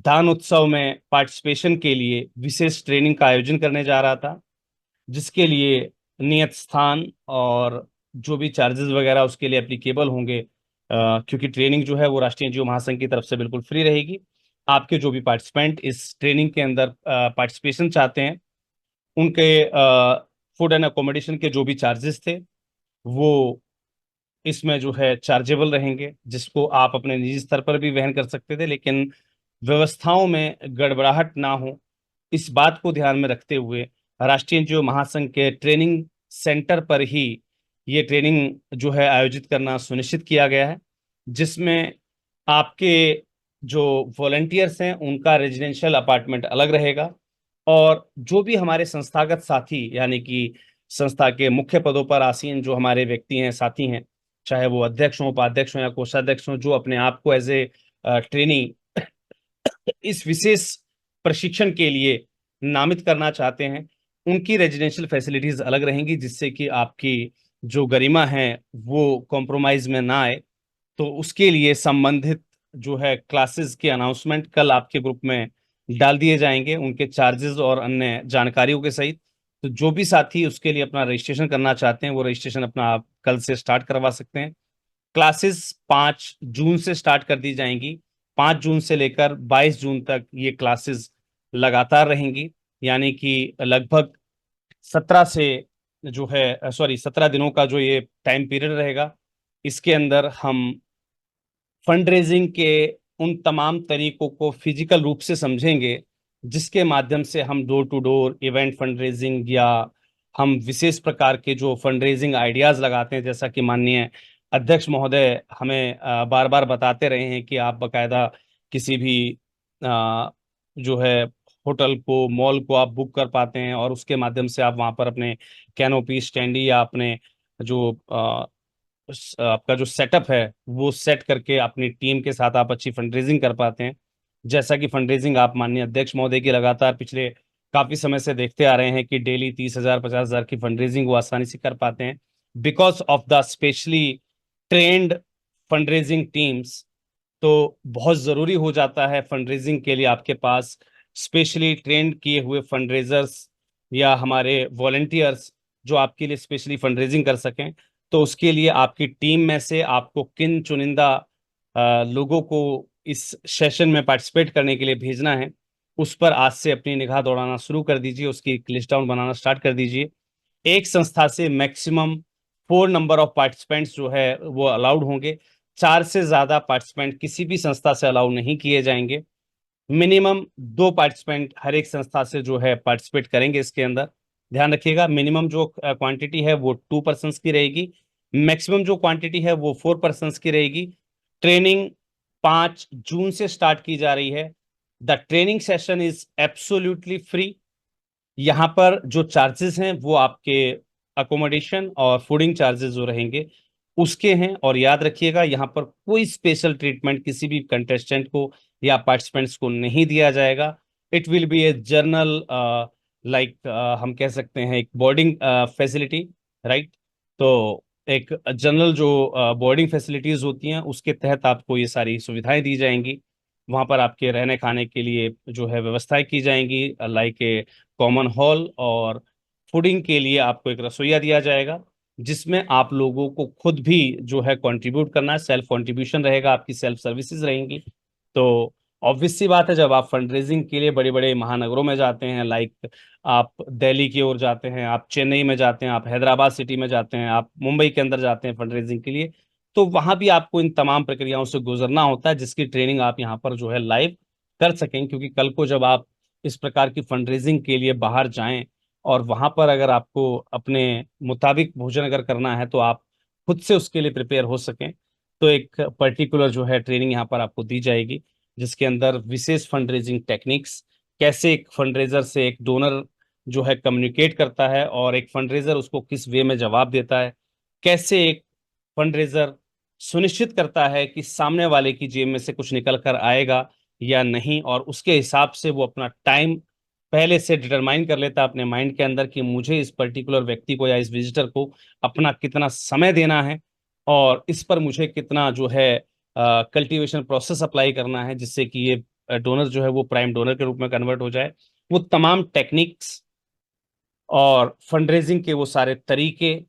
दान उत्सव में पार्टिसिपेशन के लिए विशेष ट्रेनिंग का आयोजन करने जा रहा था, जिसके लिए नियत स्थान और जो भी चार्जेस वगैरह उसके लिए एप्लीकेबल होंगे, क्योंकि ट्रेनिंग जो है वो राष्ट्रीय एनजीओ महासंघ की तरफ से बिल्कुल फ्री रहेगी। आपके जो भी पार्टिसिपेंट इस ट्रेनिंग के अंदर पार्टिसिपेशन चाहते हैं, उनके फूड एंड अकोमोडेशन के जो भी चार्जेस थे वो इसमें जो है चार्जेबल रहेंगे, जिसको आप अपने निजी स्तर पर भी वहन कर सकते थे, लेकिन व्यवस्थाओं में गड़बड़ाहट ना हो, इस बात को ध्यान में रखते हुए राष्ट्रीय एनजीओ महासंघ के ट्रेनिंग सेंटर पर ही ये ट्रेनिंग जो है आयोजित करना सुनिश्चित किया गया है, जिसमें आपके जो वॉलंटियर्स हैं उनका रेजिडेंशियल अपार्टमेंट अलग रहेगा, और जो भी हमारे संस्थागत साथी यानी कि संस्था के मुख्य पदों पर आसीन जो हमारे व्यक्ति हैं, साथी हैं, चाहे वो अध्यक्ष हों, उपाध्यक्ष हों या कोषाध्यक्ष हों, जो अपने आप को एज ए ट्रेनी इस विशेष प्रशिक्षण के लिए नामित करना चाहते हैं, उनकी रेजिडेंशियल फैसिलिटीज अलग रहेंगी, जिससे कि आपकी जो गरिमा है वो कॉम्प्रोमाइज में ना आए। तो उसके लिए संबंधित जो है क्लासेस की अनाउंसमेंट कल आपके ग्रुप में डाल दिए जाएंगे उनके चार्जेस और अन्य जानकारियों के सहित। तो जो भी साथी उसके लिए अपना रजिस्ट्रेशन करना चाहते हैं वो रजिस्ट्रेशन अपना आप कल से स्टार्ट करवा सकते हैं। क्लासेस 5 जून से स्टार्ट कर दी जाएंगी। 5 जून से लेकर 22 जून तक ये क्लासेस लगातार रहेंगी, यानी कि लगभग 17 से जो है, सॉरी, 17 दिनों का जो ये टाइम पीरियड रहेगा। इसके अंदर हम फंड रेजिंग के उन तमाम तरीकों को फिजिकल रूप से समझेंगे, जिसके माध्यम से हम door to door event fund raising या हम विशेष प्रकार के जो फंड रेजिंग आइडियाज लगाते हैं, जैसा कि माननीय अध्यक्ष महोदय हमें बार बार बताते रहे हैं कि आप बकायदा किसी भी जो है होटल को, मॉल को आप बुक कर पाते हैं और उसके माध्यम से आप वहां पर अपने कैनोपी स्टैंडी या अपने जो आपका जो सेटअप है वो सेट करके अपनी टीम के साथ आप अच्छी फंडरेजिंग कर पाते हैं। जैसा कि फंडरेजिंग आप माननीय अध्यक्ष महोदय की लगातार पिछले काफी समय से देखते आ रहे हैं कि डेली 30,000 50,000 की फंडरेजिंग वो आसानी से कर पाते हैं, because of the specially trend fundraising teams. तो बहुत जरूरी हो जाता है फंडरेजिंग के लिए आपके पास स्पेशली ट्रेंड किए हुए फंडरेजर्स या हमारे वॉलेंटियर्स जो आपके लिए स्पेशली फंडरेजिंग कर सकें। तो उसके लिए आपकी टीम में से आपको किन चुनिंदा लोगों को इस सेशन में पार्टिसिपेट करने के लिए भेजना है, उस पर आज से अपनी निगाह दौड़ाना शुरू कर दीजिए, उसकी एक लिस्ट डाउन बनाना स्टार्ट कर दीजिए। एक संस्था से मैक्सिमम 4 नंबर ऑफ पार्टिसिपेंट्स जो है वो अलाउड होंगे। 4 से ज्यादा पार्टिसिपेंट किसी भी संस्था से अलाउ नहीं किए जाएंगे। मिनिमम 2 पार्टिसिपेंट हर एक संस्था से जो है पार्टिसिपेट करेंगे इसके अंदर। ध्यान रखिएगा, मिनिमम जो क्वांटिटी है वो 2 पर्सन की रहेगी, मैक्सिमम जो क्वांटिटी है वो 4 पर्सन की रहेगी। ट्रेनिंग 5 जून से स्टार्ट की जा रही है। The training session is absolutely free. यहाँ पर जो चार्जेस हैं वो आपके अकोमोडेशन और फूडिंग चार्जेस जो रहेंगे उसके हैं। और याद रखिएगा, यहाँ पर कोई स्पेशल ट्रीटमेंट किसी भी कंटेस्टेंट को या पार्टिसिपेंट्स को नहीं दिया जाएगा। It will be A journal, like हम कह सकते हैं एक बोर्डिंग फैसिलिटी, राइट। तो एक जनरल जो बोर्डिंग फैसिलिटीज होती हैं उसके तहत आपको ये सारी सुविधाएं दी जाएंगी। वहाँ पर आपके रहने खाने के लिए जो है व्यवस्थाएं की जाएंगी, लाइक ए कॉमन हॉल, और फूडिंग के लिए आपको एक रसोईया दिया जाएगा, जिसमें आप लोगों को खुद भी जो है कंट्रीब्यूट करना है। सेल्फ कंट्रीब्यूशन रहेगा, आपकी सेल्फ सर्विसेज रहेंगी। तो ऑब्वियस सी बात है, जब आप फंड रेजिंग के लिए बड़े बड़े महानगरों में जाते हैं, लाइक आप दिल्ली की ओर जाते हैं, आप चेन्नई में जाते हैं, आप हैदराबाद सिटी में जाते हैं, आप मुंबई के अंदर जाते हैं फंड रेजिंग के लिए, तो वहां भी आपको इन तमाम प्रक्रियाओं से गुजरना होता है, जिसकी ट्रेनिंग आप यहाँ पर जो है लाइव कर सकें। क्योंकि कल को जब आप इस प्रकार की फंड रेजिंग के लिए बाहर जाएं और वहां पर अगर आपको अपने मुताबिक भोजन अगर करना है तो आप खुद से उसके लिए प्रिपेयर हो सकें। तो एक पर्टिकुलर जो है ट्रेनिंग यहाँ पर आपको दी जाएगी, जिसके अंदर विशेष फंड रेजिंग टेक्निक्स, कैसे एक फंड रेजर से एक डोनर जो है कम्युनिकेट करता है और एक फंड रेजर उसको किस वे में जवाब देता है, कैसे एक फंड रेजर सुनिश्चित करता है कि सामने वाले की जेब में से कुछ निकल कर आएगा या नहीं, और उसके हिसाब से वो अपना टाइम पहले से डिटरमाइन कर लेता है अपने माइंड के अंदर कि मुझे इस पर्टिकुलर व्यक्ति को या इस विजिटर को अपना कितना समय देना है और इस पर मुझे कितना जो है कल्टीवेशन प्रोसेस अप्लाई करना है, जिससे कि ये डोनर जो है वो प्राइम डोनर के रूप में कन्वर्ट हो जाए। वो तमाम टेक्निक्स और फंडरेजिंग के वो सारे तरीके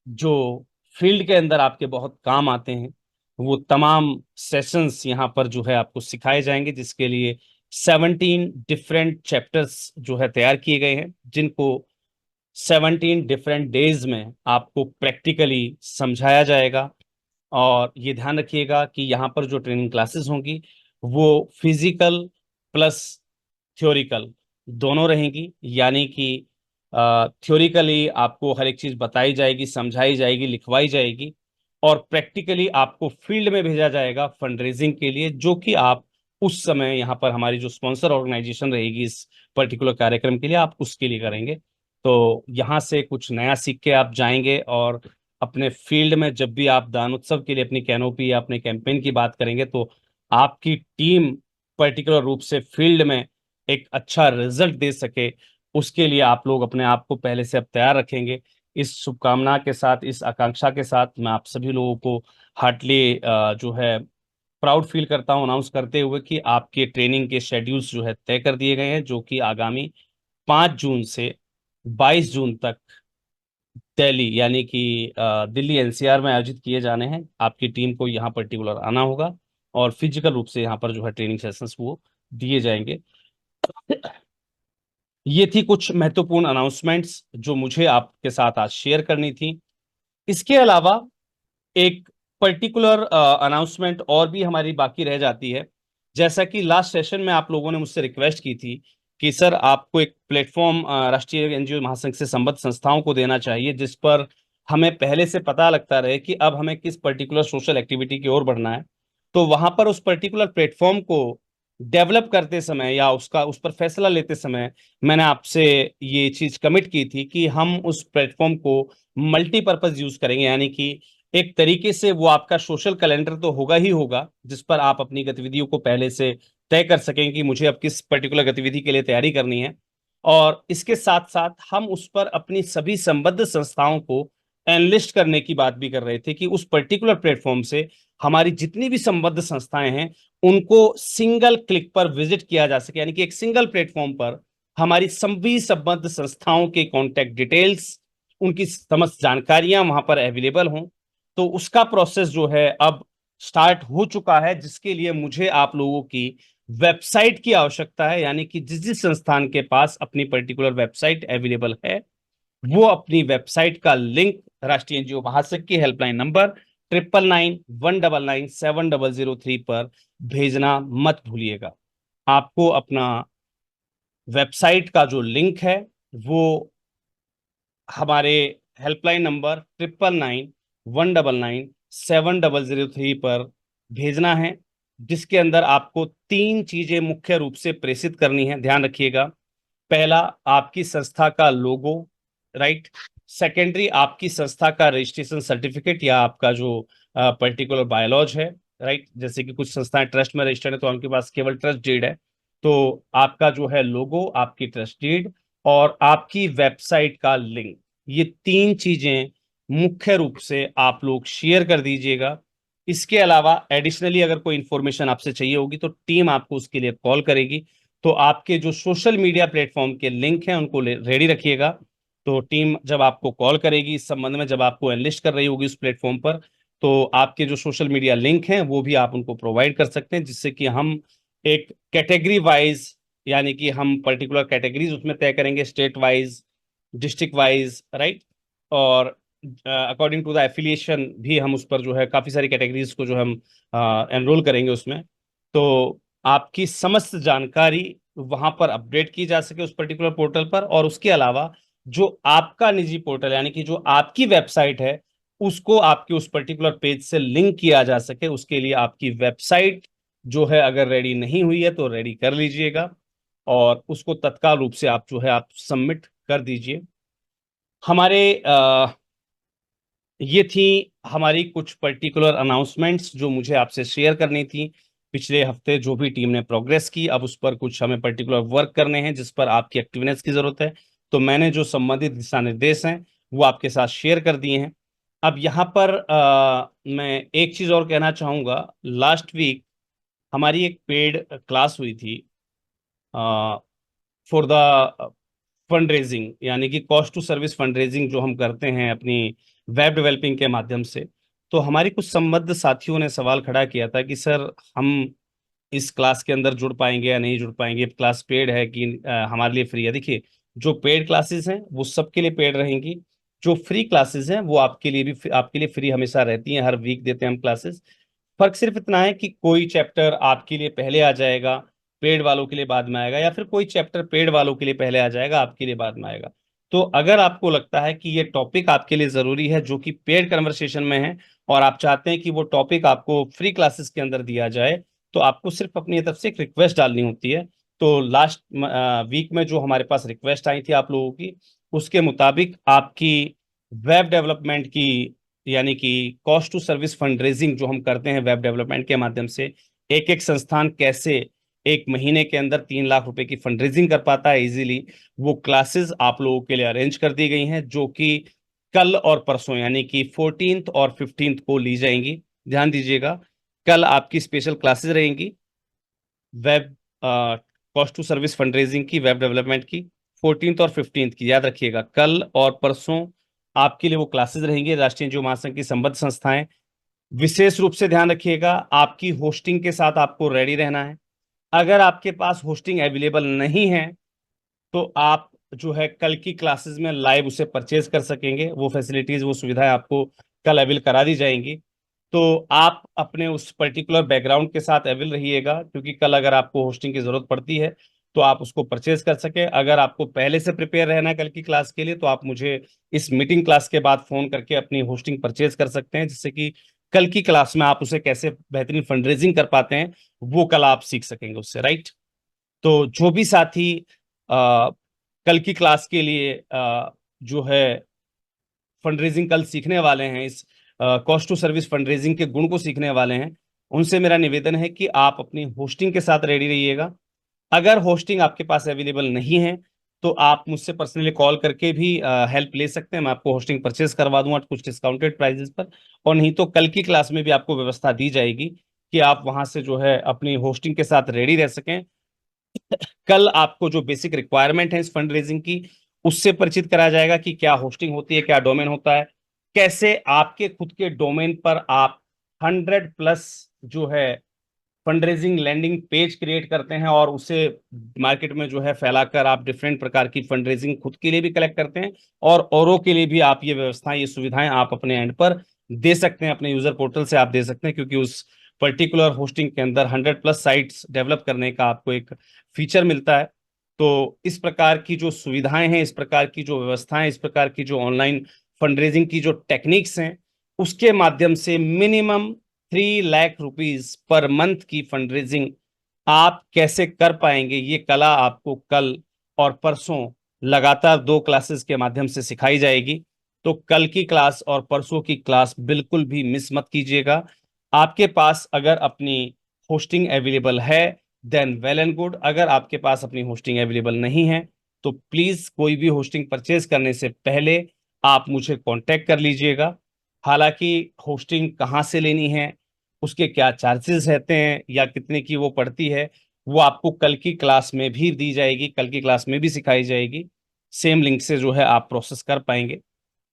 जो फील्ड के अंदर आपके बहुत काम आते हैं, वो तमाम सेशंस यहाँ पर जो है आपको सिखाए जाएंगे, जिसके लिए 17 डिफरेंट चैप्टर्स जो है तैयार किए गए हैं, जिनको 17 डिफरेंट डेज में आपको प्रैक्टिकली समझाया जाएगा। और ये ध्यान रखिएगा कि यहाँ पर जो ट्रेनिंग क्लासेस होंगी वो फिजिकल प्लस थ्योरिकल दोनों रहेंगी, यानी कि थ्योरिकली आपको हर एक चीज बताई जाएगी, समझाई जाएगी, लिखवाई जाएगी, और प्रैक्टिकली आपको फील्ड में भेजा जाएगा फंड रेजिंग के लिए, जो कि आप उस समय यहाँ पर हमारी जो स्पॉन्सर ऑर्गेनाइजेशन रहेगी इस पर्टिकुलर कार्यक्रम के लिए, आप उसके लिए करेंगे। तो यहाँ से कुछ नया सीख के आप जाएंगे और अपने फील्ड में जब भी आप दान उत्सव के लिए अपनी कैनोपी या अपने कैंपेन की बात करेंगे तो आपकी टीम पर्टिकुलर रूप से फील्ड में एक अच्छा रिजल्ट दे सके, उसके लिए आप लोग अपने आप को पहले से अब तैयार रखेंगे। इस शुभकामना के साथ, इस आकांक्षा के साथ मैं आप सभी लोगों को हार्टली जो है प्राउड फील करता हूं अनाउंस करते हुए कि आपके ट्रेनिंग के शेड्यूल्स जो है तय कर दिए गए हैं, जो कि आगामी 5 जून से 22 जून तक दिल्ली यानी कि दिल्ली एनसीआर में आयोजित किए जाने हैं। आपकी टीम को यहाँ पर्टिकुलर आना होगा और फिजिकल रूप से यहाँ पर जो है ट्रेनिंग सेशंस वो दिए जाएंगे। ये थी कुछ महत्वपूर्ण अनाउंसमेंट्स जो मुझे आपके साथ आज शेयर करनी थी। इसके अलावा एक पर्टिकुलर अनाउंसमेंट और भी हमारी बाकी रह जाती है। जैसा कि लास्ट सेशन में आप लोगों ने मुझसे रिक्वेस्ट की थी कि सर आपको एक प्लेटफॉर्म राष्ट्रीय एनजीओ महासंघ से संबद्ध संस्थाओं को देना चाहिए, जिस पर हमें पहले से पता लगता रहे कि अब हमें किस पर्टिकुलर सोशल एक्टिविटी की ओर बढ़ना है। तो वहां पर उस पर्टिकुलर प्लेटफॉर्म को डेवलप करते समय या उस पर फैसला लेते समय मैंने आपसे ये चीज कमिट की थी कि हम उस प्लेटफॉर्म को मल्टीपर्पज यूज करेंगे, यानी कि एक तरीके से वो आपका सोशल कैलेंडर तो होगा ही होगा, जिस पर आप अपनी गतिविधियों को पहले से तय कर सकेंगे कि मुझे अब किस पर्टिकुलर गतिविधि के लिए तैयारी करनी है। और इसके साथ साथ हम उस पर अपनी सभी संबद्ध संस्थाओं को एनलिस्ट करने की बात भी कर रहे थे कि उस पर्टिकुलर प्लेटफॉर्म से हमारी जितनी भी संबद्ध संस्थाएं हैं उनको सिंगल क्लिक पर विजिट किया जा सके, यानी कि एक सिंगल प्लेटफॉर्म पर हमारी सभी संबद्ध संस्थाओं के कॉन्टैक्ट डिटेल्स, उनकी समस्त जानकारियां वहां पर अवेलेबल हों। तो उसका प्रोसेस जो है अब स्टार्ट हो चुका है, जिसके लिए मुझे आप लोगों की वेबसाइट की आवश्यकता है, यानी कि जिस जिस संस्थान के पास अपनी पर्टिकुलर वेबसाइट अवेलेबल है वो अपनी वेबसाइट का लिंक राष्ट्रीय एनजीओ महासंघ की हेल्पलाइन नंबर 9991997003 पर भेजना मत भूलिएगा। आपको अपना वेबसाइट का जो लिंक है वो हमारे हेल्पलाइन नंबर 9991997003 पर भेजना है, जिसके अंदर आपको 3 चीजें मुख्य रूप से प्रेषित करनी है। ध्यान रखिएगा, पहला आपकी संस्था का लोगो, राइट। सेकेंडरी आपकी संस्था का रजिस्ट्रेशन सर्टिफिकेट या आपका जो पर्टिकुलर बायोलॉज है, राइट। जैसे कि कुछ संस्थाएं ट्रस्ट में रजिस्टर्ड है तो उनके पास केवल ट्रस्ट डीड है, तो आपका जो है लोगो, आपकी ट्रस्ट डीड और आपकी वेबसाइट का लिंक, ये 3 चीजें मुख्य रूप से आप लोग शेयर कर दीजिएगा। इसके अलावा एडिशनली अगर कोई इंफॉर्मेशन आपसे चाहिए होगी तो टीम आपको उसके लिए कॉल करेगी। तो आपके जो सोशल मीडिया प्लेटफॉर्म के लिंक हैं उनको रेडी रखिएगा। तो टीम जब आपको कॉल करेगी इस संबंध में, जब आपको एनलिस्ट कर रही होगी उस प्लेटफॉर्म पर, तो आपके जो सोशल मीडिया लिंक हैं वो भी आप उनको प्रोवाइड कर सकते हैं, जिससे कि हम एक कैटेगरी वाइज, यानी कि हम पर्टिकुलर कैटेगरीज उसमें तय करेंगे, state wise, district wise, right. और अकॉर्डिंग टू द एफिलिएशन भी हम उस पर जो है काफी सारी कैटेगरीज को जो हम एनरोल करेंगे उसमें। तो आपकी समस्त जानकारी वहां पर अपडेट की जा सके उस पर्टिकुलर पोर्टल पर, और उसके अलावा जो आपका निजी पोर्टल यानी कि जो आपकी वेबसाइट है उसको आपके उस पर्टिकुलर पेज से लिंक किया जा सके, उसके लिए आपकी वेबसाइट जो है अगर रेडी नहीं हुई है तो रेडी कर लीजिएगा और उसको तत्काल रूप से आप जो है आप सबमिट कर दीजिए। हमारे ये थी हमारी कुछ पर्टिकुलर अनाउंसमेंट्स जो मुझे आपसे शेयर करनी थी। पिछले हफ्ते जो भी टीम ने प्रोग्रेस की, अब उस पर कुछ हमें पर्टिकुलर वर्क करने हैं जिस पर आपकी एक्टिवनेस की जरूरत है। तो मैंने जो संबंधित दिशा निर्देश हैं वो आपके साथ शेयर कर दिए हैं। अब यहाँ पर मैं एक चीज और कहना चाहूंगा। लास्ट वीक हमारी एक पेड क्लास हुई थी फॉर द फंड रेजिंग, यानी कि cost to service fund raising जो हम करते हैं अपनी वेब डेवलपिंग के माध्यम से। तो हमारी कुछ संबद्ध साथियों ने सवाल खड़ा किया था कि सर हम इस क्लास के अंदर जुड़ पाएंगे या नहीं जुड़ पाएंगे, क्लास पेड है कि हमारे लिए फ्री है। देखिए, जो पेड क्लासेस हैं वो सबके लिए पेड रहेंगी, जो फ्री क्लासेस हैं वो आपके लिए भी आपके लिए फ्री हमेशा रहती हैं, हर वीक देते हैं हम क्लासेस। फर्क सिर्फ इतना है कि कोई चैप्टर आपके लिए पहले आ जाएगा, पेड वालों के लिए बाद में आएगा, या फिर कोई चैप्टर पेड वालों के लिए पहले आ जाएगा, आपके लिए बाद में आएगा। तो अगर आपको लगता है कि ये टॉपिक आपके लिए जरूरी है जो कि पेड कन्वर्सेशन में है और आप चाहते हैं कि वो टॉपिक आपको फ्री क्लासेस के अंदर दिया जाए, तो आपको सिर्फ अपनी तरफ से एक रिक्वेस्ट डालनी होती है। तो लास्ट वीक में जो हमारे पास रिक्वेस्ट आई थी आप लोगों की, उसके मुताबिक आपकी वेब डेवलपमेंट की, यानी कि cost to service fund raising जो हम करते हैं वेब डेवलपमेंट के माध्यम से, एक एक संस्थान कैसे एक महीने के अंदर 3 लाख रुपए की फंड रेजिंग कर पाता है इजीली, वो क्लासेस आप लोगों के लिए अरेंज कर दी गई हैं, जो कि कल और परसों यानी कि 14th और 15th को ली जाएंगी। ध्यान दीजिएगा, कल आपकी स्पेशल क्लासेस रहेंगी web cost to service fundraising की, वेब डेवलपमेंट की, 14th और 15th की, याद रखिएगा। कल और परसों आपके लिए वो क्लासेस रहेंगी। राष्ट्रीय एनजीओ महासंघ की संबद्ध संस्थाएं, विशेष रूप से ध्यान रखिएगा आपकी होस्टिंग के साथ आपको रेडी रहना है। अगर आपके पास होस्टिंग अवेलेबल नहीं है तो आप जो है कल की क्लासेस में लाइव उसे परचेज कर सकेंगे। वो फैसिलिटीज, वो सुविधाएं आपको कल अवेल करा दी जाएंगी। तो आप अपने उस पर्टिकुलर बैकग्राउंड के साथ अवेल रहिएगा, क्योंकि कल अगर आपको होस्टिंग की जरूरत पड़ती है तो आप उसको परचेज कर सके। अगर आपको पहले से प्रिपेयर रहना है कल की क्लास के लिए, तो आप मुझे इस मीटिंग क्लास के बाद फोन करके अपनी होस्टिंग परचेज कर सकते हैं, जिससे कि कल की क्लास में आप उसे कैसे बेहतरीन फंडरेजिंग कर पाते हैं वो कल आप सीख सकेंगे उससे, राइट। तो जो भी साथी कल की क्लास के लिए जो है फंडरेजिंग कल सीखने वाले हैं, इस कॉस्ट टू सर्विस फंडरेजिंग के गुण को सीखने वाले हैं, उनसे मेरा निवेदन है कि आप अपनी होस्टिंग के साथ रेडी रहिएगा। अगर होस्टिंग आपके पास अवेलेबल नहीं है तो आप मुझसे पर्सनली कॉल करके भी हेल्प ले सकते हैं। मैं आपको होस्टिंग परचेज करवा दूंगा कुछ डिस्काउंटेड प्राइजेस पर। और नहीं तो कल की क्लास में भी आपको व्यवस्था दी जाएगी कि आप वहां से जो है अपनी होस्टिंग के साथ रेडी रह सकें। कल आपको जो बेसिक रिक्वायरमेंट है इस फंड रेजिंग की, उससे परिचित कराया जाएगा कि क्या होस्टिंग होती है, क्या डोमेन होता है, कैसे आपके खुद के डोमेन पर आप 100+ जो है fund raising landing page create करते हैं और उसे मार्केट में जो है फैलाकर आप डिफरेंट प्रकार की फंड रेजिंग खुद के लिए भी कलेक्ट करते हैं और औरों के लिए भी आप ये व्यवस्थाएं, ये सुविधाएं आप अपने एंड पर दे सकते हैं, अपने यूजर पोर्टल से आप दे सकते हैं, क्योंकि उस पर्टिकुलर होस्टिंग के अंदर 100+ साइट्स डेवलप करने का आपको एक फीचर मिलता है। तो इस प्रकार की जो सुविधाएं हैं, इस प्रकार की जो व्यवस्थाएं, इस प्रकार की जो ऑनलाइन फंडरेजिंग की जो टेक्निक्स हैं, उसके माध्यम से minimum 3 lakh rupees per month की फंडरेजिंग आप कैसे कर पाएंगे, ये कला आपको कल और परसों लगातार 2 क्लासेस के माध्यम से सिखाई जाएगी। तो कल की क्लास और परसों की क्लास बिल्कुल भी मिस मत कीजिएगा। आपके पास अगर अपनी होस्टिंग अवेलेबल है देन वेल एंड गुड। अगर आपके पास अपनी होस्टिंग अवेलेबल नहीं है तो प्लीज कोई भी होस्टिंग परचेज करने से पहले आप मुझे कांटेक्ट कर लीजिएगा। हालांकि होस्टिंग कहाँ से लेनी है, उसके क्या चार्जेस रहते हैं या कितने की वो पड़ती है, वो आपको कल की क्लास में भी दी जाएगी, कल की क्लास में भी सिखाई जाएगी। सेम लिंक से जो है आप प्रोसेस कर पाएंगे।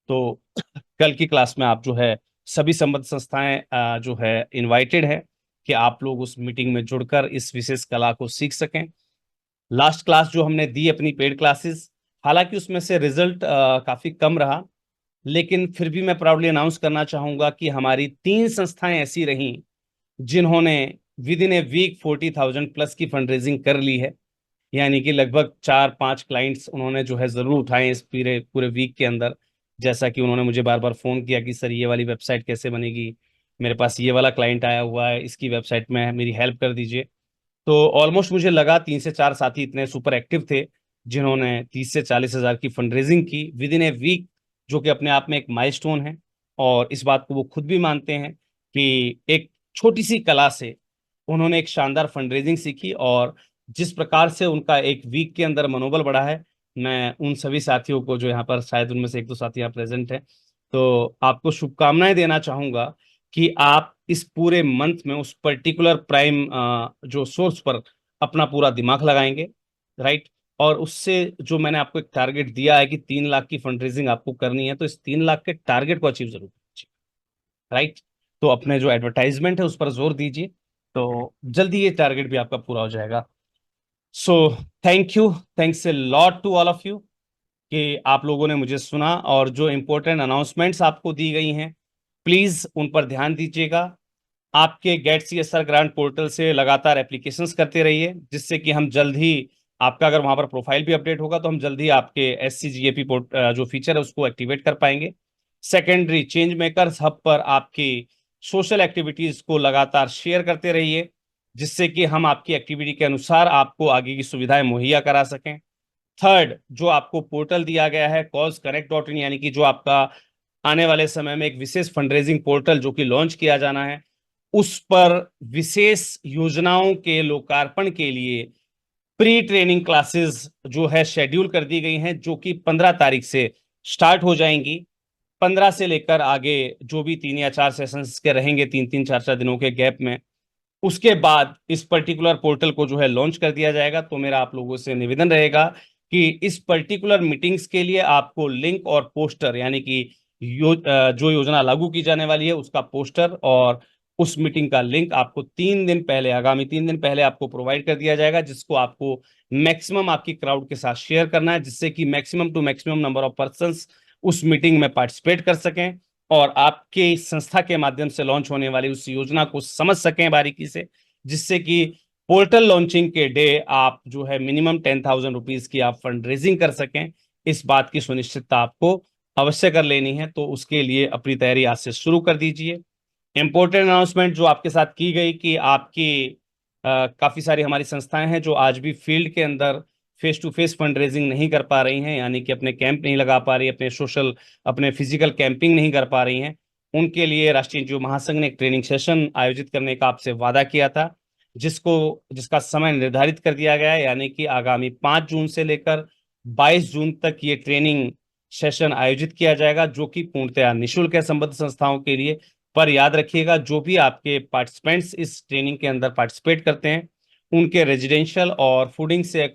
तो कल की क्लास में आप जो है सभी संबद्ध संस्थाएं जो है इनवाइटेड है कि आप लोग उस मीटिंग में जुड़कर इस विशेष कला को सीख सकें। लास्ट क्लास जो हमने दी अपनी पेड क्लासेस, हालांकि उसमें से रिजल्ट काफी कम रहा, लेकिन फिर भी मैं प्राउडली अनाउंस करना चाहूंगा कि हमारी 3 संस्थाएं ऐसी रहीं जिन्होंने विद इन ए वीक 40,000+ की फंड रेजिंग कर ली है। यानी कि लगभग 4-5 क्लाइंट्स उन्होंने जो है जरूर उठाए इस पूरे पूरे वीक के अंदर। जैसा कि उन्होंने मुझे बार बार फोन किया कि सर ये वाली वेबसाइट कैसे बनेगी, मेरे पास ये वाला क्लाइंट आया हुआ है, इसकी वेबसाइट में मेरी हेल्प कर दीजिए। तो ऑलमोस्ट मुझे लगा 3 से 4 साथी इतने सुपर एक्टिव थे जिन्होंने 30 से 40 हजार की फंड रेजिंग की विद इन ए वीक, जो कि अपने आप में एक माइलस्टोन है। और इस बात को वो खुद भी मानते हैं कि एक छोटी सी कला से उन्होंने एक शानदार फंड रेजिंग सीखी, और जिस प्रकार से उनका एक वीक के अंदर मनोबल बढ़ा है, मैं उन सभी साथियों को, जो यहाँ पर शायद उनमें से 1-2 साथी यहाँ प्रेजेंट हैं, तो आपको शुभकामनाएं देना चाहूंगा कि आप इस पूरे मंथ में उस पर्टिकुलर प्राइम जो सोर्स पर अपना पूरा दिमाग लगाएंगे, राइट। और उससे जो मैंने आपको एक टारगेट दिया है कि 3 लाख की फंड रेजिंग आपको करनी है, तो इस 3 लाख के टारगेट को अचीव जरूर कीजिए, राइट। तो अपने जो एडवर्टाइजमेंट है उस पर जोर दीजिए, तो जल्दी ये टारगेट भी आपका पूरा हो जाएगा। So thank you, thanks a lot to all of you कि आप लोगों ने मुझे सुना, और जो इंपॉर्टेंट अनाउंसमेंट्स आपको दी गई हैं प्लीज उन पर ध्यान दीजिएगा। आपके गेट सीएसआर ग्रांट पोर्टल से लगातार एप्लीकेशंस करते रहिए, जिससे कि हम जल्द ही आपका, अगर वहां पर प्रोफाइल भी अपडेट होगा तो हम जल्द ही आपके SCGAP जो फीचर है उसको एक्टिवेट कर पाएंगे। सेकेंडरी चेंज मेकर्स हब पर आपकी सोशल एक्टिविटीज को लगातार शेयर करते रहिए, जिससे कि हम आपकी एक्टिविटी के अनुसार आपको आगे की सुविधाएं मुहैया करा सकें। थर्ड, जो आपको पोर्टल दिया गया है causeConnect.in, यानी कि जो आपका आने वाले समय में एक विशेष फंडरेजिंग पोर्टल जो कि लॉन्च किया जाना है, उस पर विशेष योजनाओं के लोकार्पण के लिए प्री ट्रेनिंग क्लासेस जो है शेड्यूल कर दी गई हैं, जो कि 15 तारीख से स्टार्ट हो जाएंगी। 15 से लेकर आगे जो भी 3 या 4 सेशंस के रहेंगे, 3-3, 4-4 दिनों के गैप में, उसके बाद इस पर्टिकुलर पोर्टल को जो है लॉन्च कर दिया जाएगा। तो मेरा आप लोगों से निवेदन रहेगा कि इस पर्टिकुलर मीटिंग्स के लिए आपको लिंक और पोस्टर, यानी कि जो योजना लागू की जाने वाली है उसका पोस्टर और उस मीटिंग का लिंक आपको 3 दिन पहले, आगामी 3 दिन पहले आपको प्रोवाइड कर दिया जाएगा, जिसको आपको मैक्सिमम आपकी क्राउड के साथ शेयर करना है, जिससे कि maximum to maximum number of persons उस मीटिंग में पार्टिसिपेट कर सकें और आपके संस्था के माध्यम से लॉन्च होने वाली उस योजना को समझ सकें बारीकी से, जिससे कि पोर्टल लॉन्चिंग के डे आप जो है मिनिमम 10,000 रुपीज की आप फंड रेजिंग कर सकें। इस बात की सुनिश्चितता आपको अवश्य कर लेनी है, तो उसके लिए अपनी तैयारी आज से शुरू कर दीजिए। इंपॉर्टेंट अनाउंसमेंट जो आपके साथ की गई कि आपकी काफी सारी हमारी संस्थाएं हैं जो आज भी फील्ड के अंदर face to face fund raising नहीं कर पा रही हैं, यानी कि अपने कैंप नहीं लगा पा रही, अपने फिजिकल कैंपिंग नहीं कर पा रही हैं। उनके लिए राष्ट्रीय एनजीओ महासंघ ने एक ट्रेनिंग सेशन आयोजित करने का आपसे वादा किया था, जिसका समय निर्धारित कर दिया गया है, यानी कि आगामी 5 जून से लेकर 22 जून तक ये ट्रेनिंग सेशन आयोजित किया जाएगा, जो कि पूर्णतया निःशुल्क है संबद्ध संस्थाओं के लिए। पर याद रखिएगा, जो भी आपके पार्टिसिपेंट्स इस ट्रेनिंग के अंदर पार्टिसिपेट करते हैं, उनके रेजिडेंशियल और फूडिंग से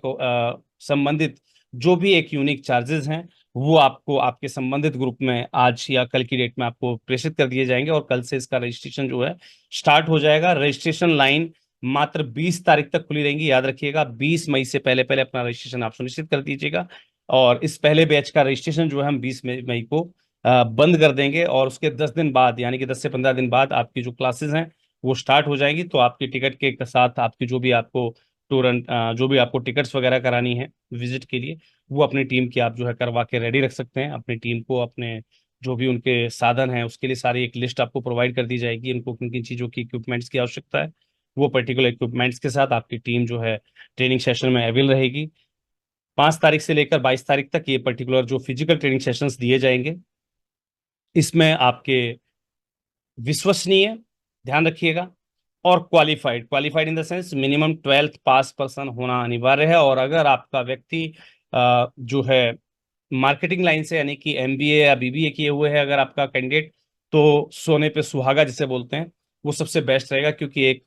संबंधित जो भी एक यूनिक चार्जेस हैं, वो आपको आपके संबंधित ग्रुप में आज या कल की डेट में आपको प्रेषित कर दिए जाएंगे और कल से इसका रजिस्ट्रेशन जो है स्टार्ट हो जाएगा। रजिस्ट्रेशन लाइन मात्र 20 तारीख तक खुली रहेंगी, याद रखिएगा। 20 मई से पहले पहले अपना रजिस्ट्रेशन आप सुनिश्चित कर दीजिएगा और इस पहले बैच का रजिस्ट्रेशन जो है हम 20 मई को बंद कर देंगे और उसके 10 दिन बाद, यानी कि 10 से 15 दिन बाद आपकी जो क्लासेस हैं वो स्टार्ट हो जाएंगी। तो आपकी टिकट के साथ आपकी जो भी आपको जो भी आपको टिकट्स वगैरह करानी है विजिट के लिए, वो अपनी टीम की आप जो है करवा के रेडी रख सकते हैं। अपनी टीम को अपने जो भी उनके साधन हैं उसके लिए सारी एक लिस्ट आपको प्रोवाइड कर दी जाएगी, इनको किन किन चीज़ों की इक्विपमेंट्स की आवश्यकता है। वो पर्टिकुलर इक्विपमेंट्स के साथ आपकी टीम जो है ट्रेनिंग सेशन में अवेल रहेगी। 5 तारीख से लेकर 22 तारीख तक ये पर्टिकुलर जो फिजिकल ट्रेनिंग सेशंस दिए जाएंगे, इसमें आपके विश्वसनीय, ध्यान रखिएगा, और qualified, qualified in the sense minimum 12th pass person होना अनिवार्य है। और अगर आपका व्यक्ति जो है मार्केटिंग लाइन से, यानी कि एमबीए या बीबीए किए हुए है अगर आपका कैंडिडेट, तो सोने पे सुहागा जिसे बोलते हैं वो सबसे बेस्ट रहेगा, क्योंकि एक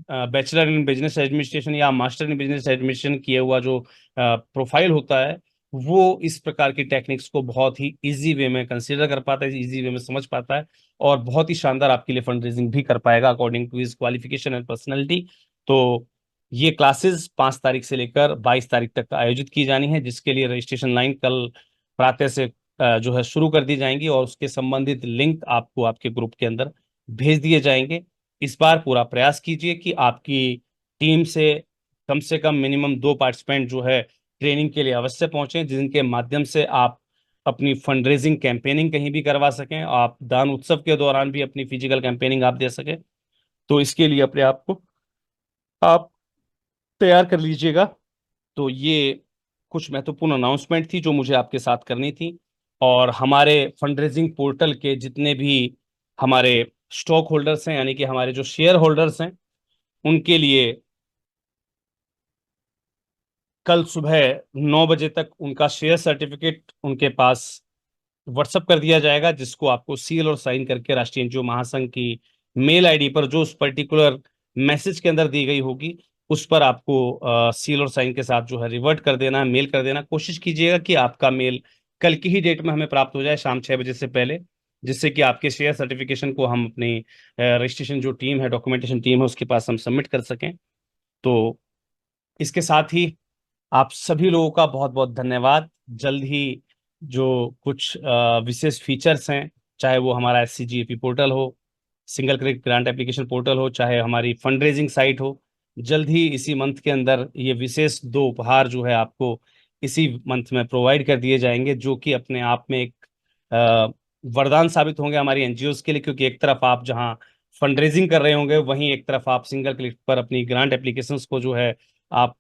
बैचलर इन बिजनेस एडमिनिस्ट्रेशन या मास्टर इन बिजनेस एडमिनिस्ट्रेशन किया हुआ जो प्रोफाइल होता है, वो इस प्रकार की टेक्निक्स को बहुत ही इजी वे में कंसीडर कर पाता है, इजी वे में समझ पाता है और बहुत ही शानदार आपके लिए फंड रेजिंग भी कर पाएगा according to his qualification and personality. तो ये क्लासेस 5 तारीख से लेकर 22 तारीख तक आयोजित की जानी है, जिसके लिए रजिस्ट्रेशन लाइन कल प्रातः से जो है शुरू कर दी जाएंगी और उसके संबंधित लिंक आपको आपके ग्रुप के अंदर भेज दिए जाएंगे। इस बार पूरा प्रयास कीजिए कि आपकी टीम से कम मिनिमम 2 पार्टिसिपेंट जो है ट्रेनिंग के लिए अवश्य पहुंचे, जिनके माध्यम से आप अपनी फंड रेजिंग कैंपेनिंग कहीं भी करवा सकें, आप दान उत्सव के दौरान भी अपनी फिजिकल कैंपेनिंग आप दे सकें। तो इसके लिए अपने आप को आप तैयार कर लीजिएगा। तो ये कुछ महत्वपूर्ण अनाउंसमेंट थी जो मुझे आपके साथ करनी थी। और हमारे फंड रेजिंग पोर्टल के जितने भी हमारे स्टॉक होल्डर्स हैं, यानी कि हमारे जो शेयर होल्डर्स हैं, उनके लिए कल सुबह 9 बजे तक उनका शेयर सर्टिफिकेट उनके पास व्हाट्सअप कर दिया जाएगा, जिसको आपको सील और साइन करके राष्ट्रीय एनजीओ महासंघ की मेल आईडी पर जो उस पर्टिकुलर मैसेज के अंदर दी गई होगी उस पर आपको सील और साइन के साथ जो है रिवर्ट कर देना है, मेल कर देना। कोशिश कीजिएगा कि आपका मेल कल की ही डेट में हमें प्राप्त हो जाए, शाम 6 बजे से पहले, जिससे कि आपके शेयर सर्टिफिकेशन को हम अपनी रजिस्ट्रेशन जो टीम है, डॉक्यूमेंटेशन टीम है, उसके पास हम सबमिट कर सकें। तो इसके साथ ही आप सभी लोगों का बहुत बहुत धन्यवाद। जल्द ही जो कुछ विशेष फीचर्स हैं, चाहे वो हमारा SCGAP पोर्टल हो, single credit grant application portal हो, चाहे हमारी फंड रेजिंग साइट हो, जल्द ही इसी मंथ के अंदर ये विशेष 2 उपहार जो है आपको इसी मंथ में प्रोवाइड कर दिए जाएंगे, जो कि अपने आप में एक वरदान साबित होंगे हमारी एनजीओज के लिए। क्योंकि एक तरफ आप जहां फंड रेजिंग कर रहे होंगे, वहीं एक तरफ आप सिंगल क्लिक पर अपनी ग्रांट एप्लीकेशंस को जो है आप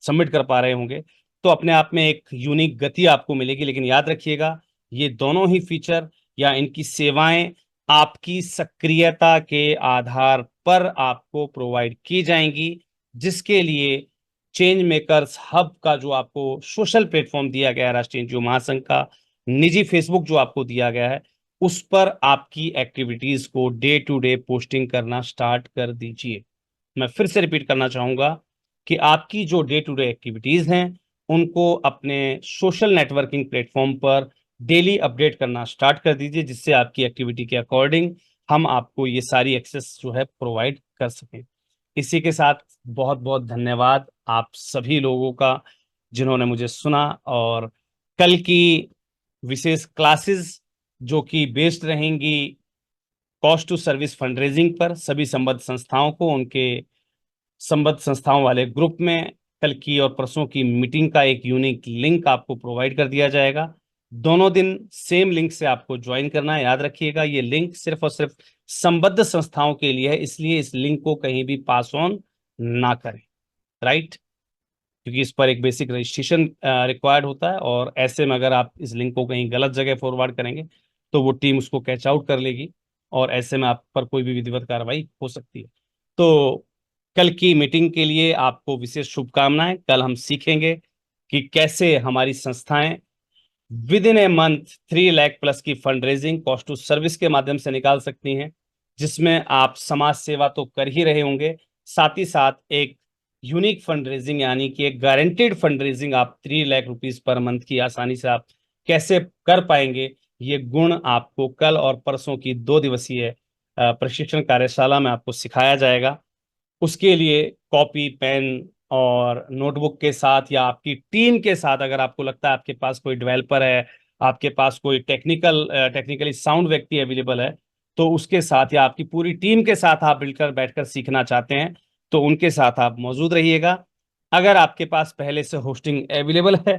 सबमिट कर पा रहे होंगे। तो अपने आप में एक यूनिक गति आपको मिलेगी। लेकिन याद रखिएगा, ये दोनों ही फीचर या इनकी सेवाएं आपकी सक्रियता के आधार पर आपको प्रोवाइड की जाएंगी, जिसके लिए चेंज मेकर्स हब का जो आपको सोशल प्लेटफॉर्म दिया गया है राष्ट्रीय एनजीओ महासंघ का, निजी फेसबुक जो आपको दिया गया है उस पर आपकी एक्टिविटीज को डे टू डे पोस्टिंग करना स्टार्ट कर दीजिए। मैं फिर से रिपीट करना चाहूंगा कि आपकी जो डे टू डे एक्टिविटीज हैं उनको अपने सोशल नेटवर्किंग प्लेटफॉर्म पर डेली अपडेट करना स्टार्ट कर दीजिए, जिससे आपकी एक्टिविटी के अकॉर्डिंग हम आपको ये सारी एक्सेस जो है प्रोवाइड कर सकें। इसी के साथ बहुत बहुत धन्यवाद आप सभी लोगों का जिन्होंने मुझे सुना। और कल की विशेष क्लासेस जो कि बेस्ड रहेंगी कॉस्ट टू सर्विस फंडरेजिंग पर, सभी संबद्ध संस्थाओं को उनके संबद्ध संस्थाओं वाले ग्रुप में कल की और परसों की मीटिंग का एक यूनिक लिंक आपको प्रोवाइड कर दिया जाएगा। दोनों दिन सेम लिंक से आपको ज्वाइन करना है। याद रखिएगा ये लिंक सिर्फ और सिर्फ संबद्ध संस्थाओं के लिए है, इसलिए इस लिंक को कहीं भी पास ऑन ना करें, राइट? क्योंकि इस पर एक बेसिक रजिस्ट्रेशन रिक्वायर्ड होता है, और ऐसे में अगर आप इस लिंक को कहीं गलत जगह फॉरवर्ड करेंगे तो वो टीम उसको कैच आउट कर लेगी, और ऐसे में आप पर कोई भी विधिवत कार्रवाई हो सकती है। तो कल की मीटिंग के लिए आपको विशेष शुभकामनाएं। कल हम सीखेंगे कि कैसे हमारी संस्थाएं with in a month 3 lakh plus की fund raising cost to service के माध्यम से निकाल सकती हैं, जिसमें आप समाज सेवा तो कर ही रहे होंगे, साथ ही साथ एक यूनिक फंड रेजिंग यानी कि एक गारंटेड फंड रेजिंग आप 3 लाख रुपीज पर मंथ की आसानी से आप कैसे कर पाएंगे, ये गुण आपको कल और परसों की 2 दिवसीय प्रशिक्षण कार्यशाला में आपको सिखाया जाएगा। उसके लिए कॉपी पेन और नोटबुक के साथ या आपकी टीम के साथ, अगर आपको लगता है आपके पास कोई डेवलपर है, आपके पास कोई टेक्निकली साउंड व्यक्ति अवेलेबल है, तो उसके साथ या आपकी पूरी टीम के साथ आप मिलकर बैठकर सीखना चाहते हैं तो उनके साथ आप मौजूद रहिएगा। अगर आपके पास पहले से होस्टिंग अवेलेबल है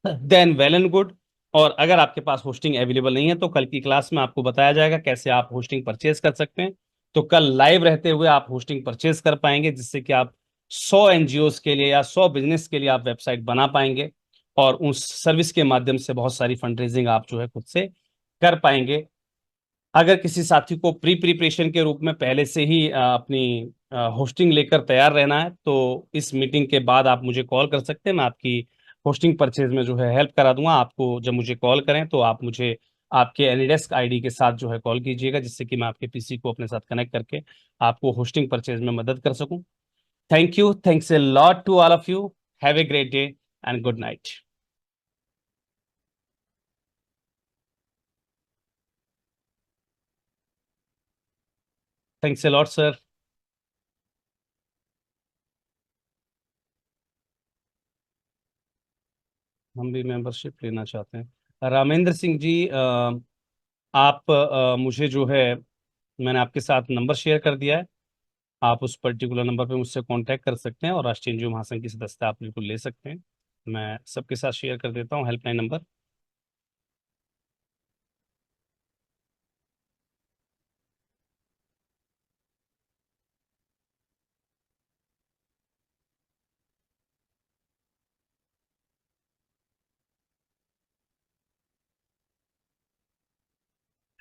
देन वेल एंड गुड, और अगर आपके पास होस्टिंग अवेलेबल नहीं है तो कल की क्लास में आपको बताया जाएगा कैसे आप होस्टिंग परचेज कर सकते हैं। तो कल लाइव रहते हुए आप होस्टिंग परचेज कर पाएंगे, जिससे कि आप 100 एनजीओ के लिए या 100 बिजनेस के लिए आप वेबसाइट बना पाएंगे, और उस सर्विस के माध्यम से बहुत सारी फंड रेजिंग आप जो है खुद से कर पाएंगे। अगर किसी साथी को प्रिपरेशन के रूप में पहले से ही अपनी होस्टिंग लेकर तैयार रहना है तो इस मीटिंग के बाद आप मुझे कॉल कर सकते हैं। मैं आपकी होस्टिंग परचेज में जो है हेल्प करा दूंगा। आपको जब मुझे कॉल करें तो आप मुझे आपके एनीडेस्क आईडी के साथ जो है कॉल कीजिएगा, जिससे कि मैं आपके पीसी को अपने साथ कनेक्ट करके आपको होस्टिंग परचेज में मदद कर सकूं। Thank you, thanks a lot to all of you. Have a great day and good night. Thanks a lot sir. हम भी मेंबरशिप लेना चाहते हैं। रामेंद्र सिंह जी, आप मुझे जो है, मैंने आपके साथ नंबर शेयर कर दिया है। आप उस पर्टिकुलर नंबर पे मुझसे कांटेक्ट कर सकते हैं और राष्ट्रीय एनजीओ महासंघ की सदस्यता आप बिल्कुल ले सकते हैं। मैं सबके साथ शेयर कर देता हूँ हेल्पलाइन नंबर।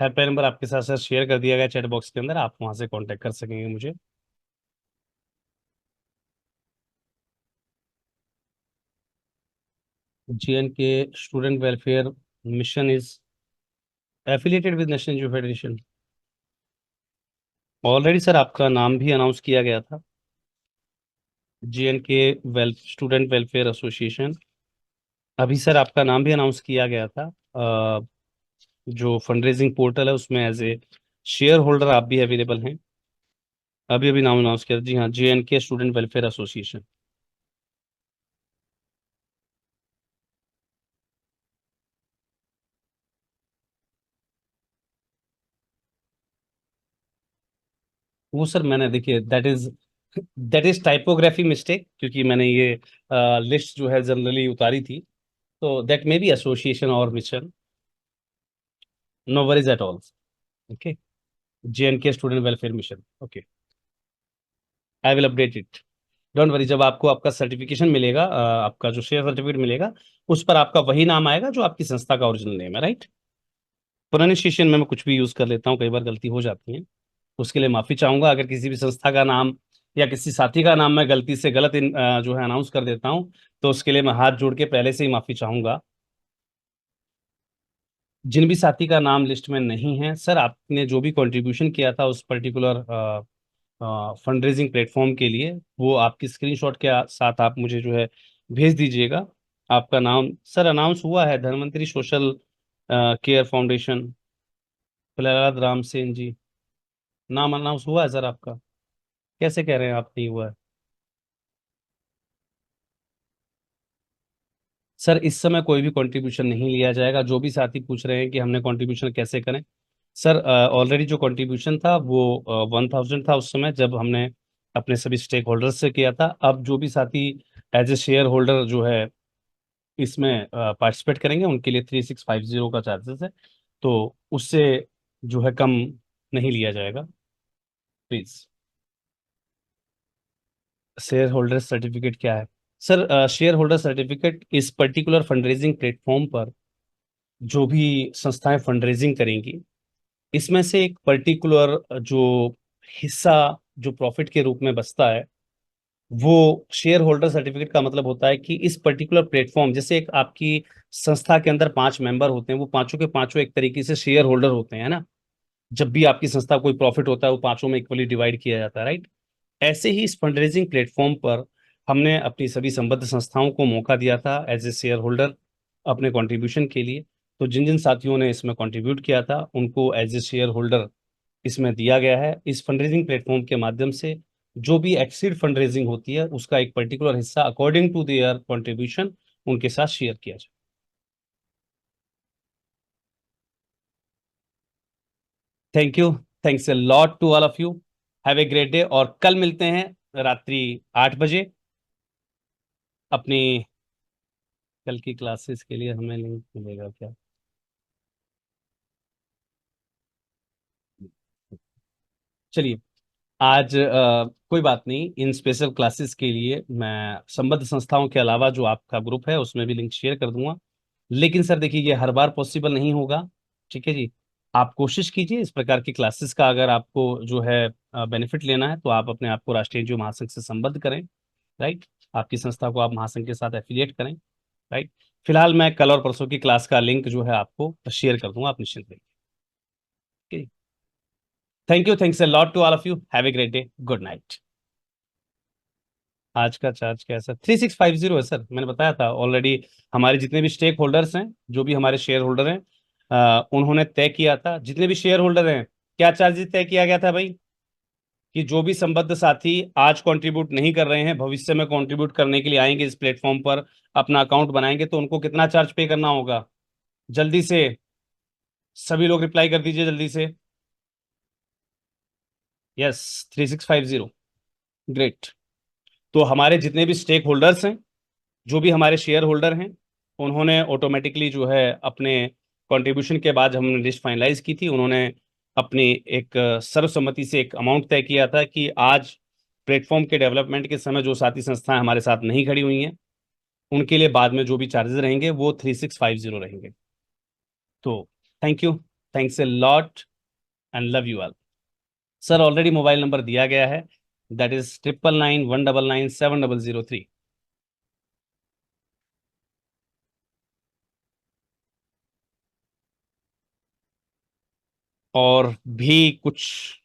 हेल्पलाइन नंबर आपके साथ साथ शेयर कर दिया गया चैट बॉक्स के अंदर, आप वहां से कांटेक्ट कर सकेंगे मुझे। जीएन के student welfare mission is affiliated with national NGO federation. Already sir आपका नाम भी अनाउंस किया गया था। जीएन के स्टूडेंट वेलफेयर एसोसिएशन, अभी सर आपका नाम भी अनाउंस किया गया था। जो फंड रेजिंग पोर्टल है उसमें एज ए शेयर होल्डर आप भी अवेलेबल हैं। अभी अभी नाम अनाउंस किया, जी हाँ, JNK स्टूडेंट वेलफेयर एसोसिएशन। वो सर मैंने, देखिए, दैट इज टाइपोग्राफी मिस्टेक, क्योंकि मैंने ये लिस्ट जो है जनरली उतारी थी, तो दैट मे बी एसोसिएशन और mission. No worries at all. Okay. JNK student welfare mission. Okay, I will update it. Don't worry, जब आपको आपका सर्टिफिकेशन मिलेगा, आपका जो शेयर सर्टिफिकेट मिलेगा, उस पर आपका वही नाम आएगा जो आपकी संस्था का ओरिजिनल नेम है, राइट? प्रोनाउंसिएशन में मैं कुछ भी यूज कर लेता हूँ, कई बार गलती हो जाती है, उसके लिए माफी चाहूंगा। अगर किसी भी संस्था का नाम या किसी साथी का नाम मैं गलती से गलत जो है, अनाउंस कर देता हूँ, तो उसके लिए मैं हाथ जोड़ के पहले से ही माफी चाहूंगा। जिन भी साथी का नाम लिस्ट में नहीं है सर, आपने जो भी कंट्रीब्यूशन किया था उस पर्टिकुलर फंड रेजिंग प्लेटफॉर्म के लिए, वो आपकी स्क्रीनशॉट के साथ आप मुझे जो है भेज दीजिएगा। आपका नाम सर अनाउंस हुआ है, Dhanvantari social care foundation, Prahlad Ram Sen ji, नाम अनाउंस हुआ है सर आपका। कैसे कह रहे हैं आप नहीं हुआ है? सर इस समय कोई भी कंट्रीब्यूशन नहीं लिया जाएगा। जो भी साथी पूछ रहे हैं कि हमने कंट्रीब्यूशन कैसे करें, सर ऑलरेडी जो कंट्रीब्यूशन था वो 1000 था उस समय जब हमने अपने सभी स्टेक होल्डर्स से किया था। अब जो भी साथी एज ए शेयर होल्डर जो है इसमें पार्टिसिपेट करेंगे उनके लिए 3650 का चार्जेस है, तो उससे जो है कम नहीं लिया जाएगा प्लीज। शेयर होल्डर सर्टिफिकेट क्या है? सर शेयर होल्डर सर्टिफिकेट इस पर्टिकुलर फंड रेजिंग प्लेटफॉर्म पर जो भी संस्थाएं फंड रेजिंग करेंगी, इसमें से एक पर्टिकुलर जो हिस्सा जो प्रॉफिट के रूप में बचता है, वो शेयर होल्डर सर्टिफिकेट का मतलब होता है कि इस पर्टिकुलर प्लेटफॉर्म, जैसे एक आपकी संस्था के अंदर 5 मेंबर होते हैं, वो पांचों के पांचों एक तरीके से शेयर होल्डर होते हैं ना। जब भी आपकी संस्था कोई प्रॉफिट होता है वो पांचों में इक्वली डिवाइड किया जाता है, राइट? ऐसे ही इस फंड रेजिंग प्लेटफॉर्म पर हमने अपनी सभी संबद्ध संस्थाओं को मौका दिया था एज ए शेयर होल्डर अपने कंट्रीब्यूशन के लिए। तो जिन जिन साथियों ने इसमें कंट्रीब्यूट किया था उनको एज ए शेयर होल्डर इसमें दिया गया है। इस फंड रेजिंग प्लेटफॉर्म के माध्यम से जो भी एक्सीड फंड रेजिंग होती है उसका एक पर्टिकुलर हिस्सा अकॉर्डिंग टू देयर कंट्रीब्यूशन उनके साथ शेयर किया जाए। Thank you. Thanks a lot to all of you. Have a great day, और कल मिलते हैं रात्रि 8 बजे अपनी कल की क्लासेस के लिए। हमें लिंक मिलेगा क्या? चलिए, आज कोई बात नहीं, इन स्पेशल क्लासेस के लिए मैं संबद्ध संस्थाओं के अलावा जो आपका ग्रुप है उसमें भी लिंक शेयर कर दूंगा। लेकिन सर देखिए, ये हर बार पॉसिबल नहीं होगा। ठीक है जी, आप कोशिश कीजिए इस प्रकार की क्लासेस का, अगर आपको जो है बेनिफिट लेना है तो आप अपने आप को राष्ट्रीय एनजीओ महासंघ से संबद्ध करें, राइट? आपकी संस्था को आप महासंघ के साथ एफिलिएट करें, राइट? फिलहाल मैं कल और परसों की क्लास का लिंक जो है आपको शेयर कर दूंगा, आप निश्चिंत रहिए। Thank you. Thanks a lot to all of you. Have a great day. Good night. आज का चार्ज क्या है सर? 3650 है सर, मैंने बताया था ऑलरेडी। हमारे जितने भी स्टेक होल्डर्स हैं, जो भी हमारे शेयर होल्डर हैं, उन्होंने तय किया था, जितने भी शेयर होल्डर हैं, क्या चार्जेस तय किया गया था भाई? कि जो भी संबद्ध साथी आज कंट्रीब्यूट नहीं कर रहे हैं, भविष्य में कंट्रीब्यूट करने के लिए आएंगे इस प्लेटफॉर्म पर, अपना अकाउंट बनाएंगे, तो उनको कितना चार्ज पे करना होगा? जल्दी से सभी लोग रिप्लाई कर दीजिए जल्दी से। यस, 3650। ग्रेट। तो हमारे जितने भी स्टेक होल्डर्स हैं, जो भी हमारे शेयर होल्डर हैं, उन्होंने ऑटोमेटिकली जो है अपने कंट्रीब्यूशन के बाद हमने लिस्ट फाइनलाइज की थी, उन्होंने अपनी एक सर्वसम्मति से एक अमाउंट तय किया था कि आज प्लेटफॉर्म के डेवलपमेंट के समय जो साथी संस्थाएं हमारे साथ नहीं खड़ी हुई हैं उनके लिए बाद में जो भी चार्जेस रहेंगे वो 3650 रहेंगे। तो thank you. Thanks a lot and love you all. Sir already mobile number दिया गया है, दैट इज 9991997703। और भी कुछ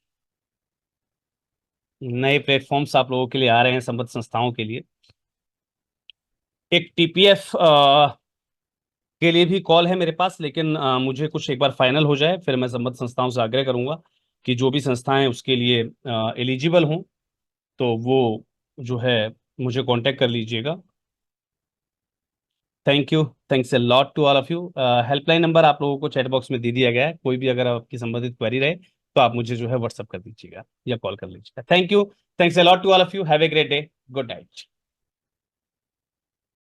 नए प्लेटफॉर्म्स आप लोगों के लिए आ रहे हैं संबद्ध संस्थाओं के लिए। एक टीपीएफ के लिए भी कॉल है मेरे पास, लेकिन मुझे कुछ एक बार फाइनल हो जाए फिर मैं संबद्ध संस्थाओं से आग्रह करूंगा कि जो भी संस्थाएं उसके लिए एलिजिबल हों तो वो जो है मुझे कांटेक्ट कर लीजिएगा। Thank you. Thanks a lot to all of you. Helpline number आप लोगों को चैट बॉक्स में दे दिया गया है, कोई भी अगर आपकी संबंधित क्वेरी रहे तो आप मुझे जो है व्हाट्सअप कर दीजिएगा या कॉल कर लीजिएगा। Thank you. Thanks a lot to all of you. Have a great day. Good night.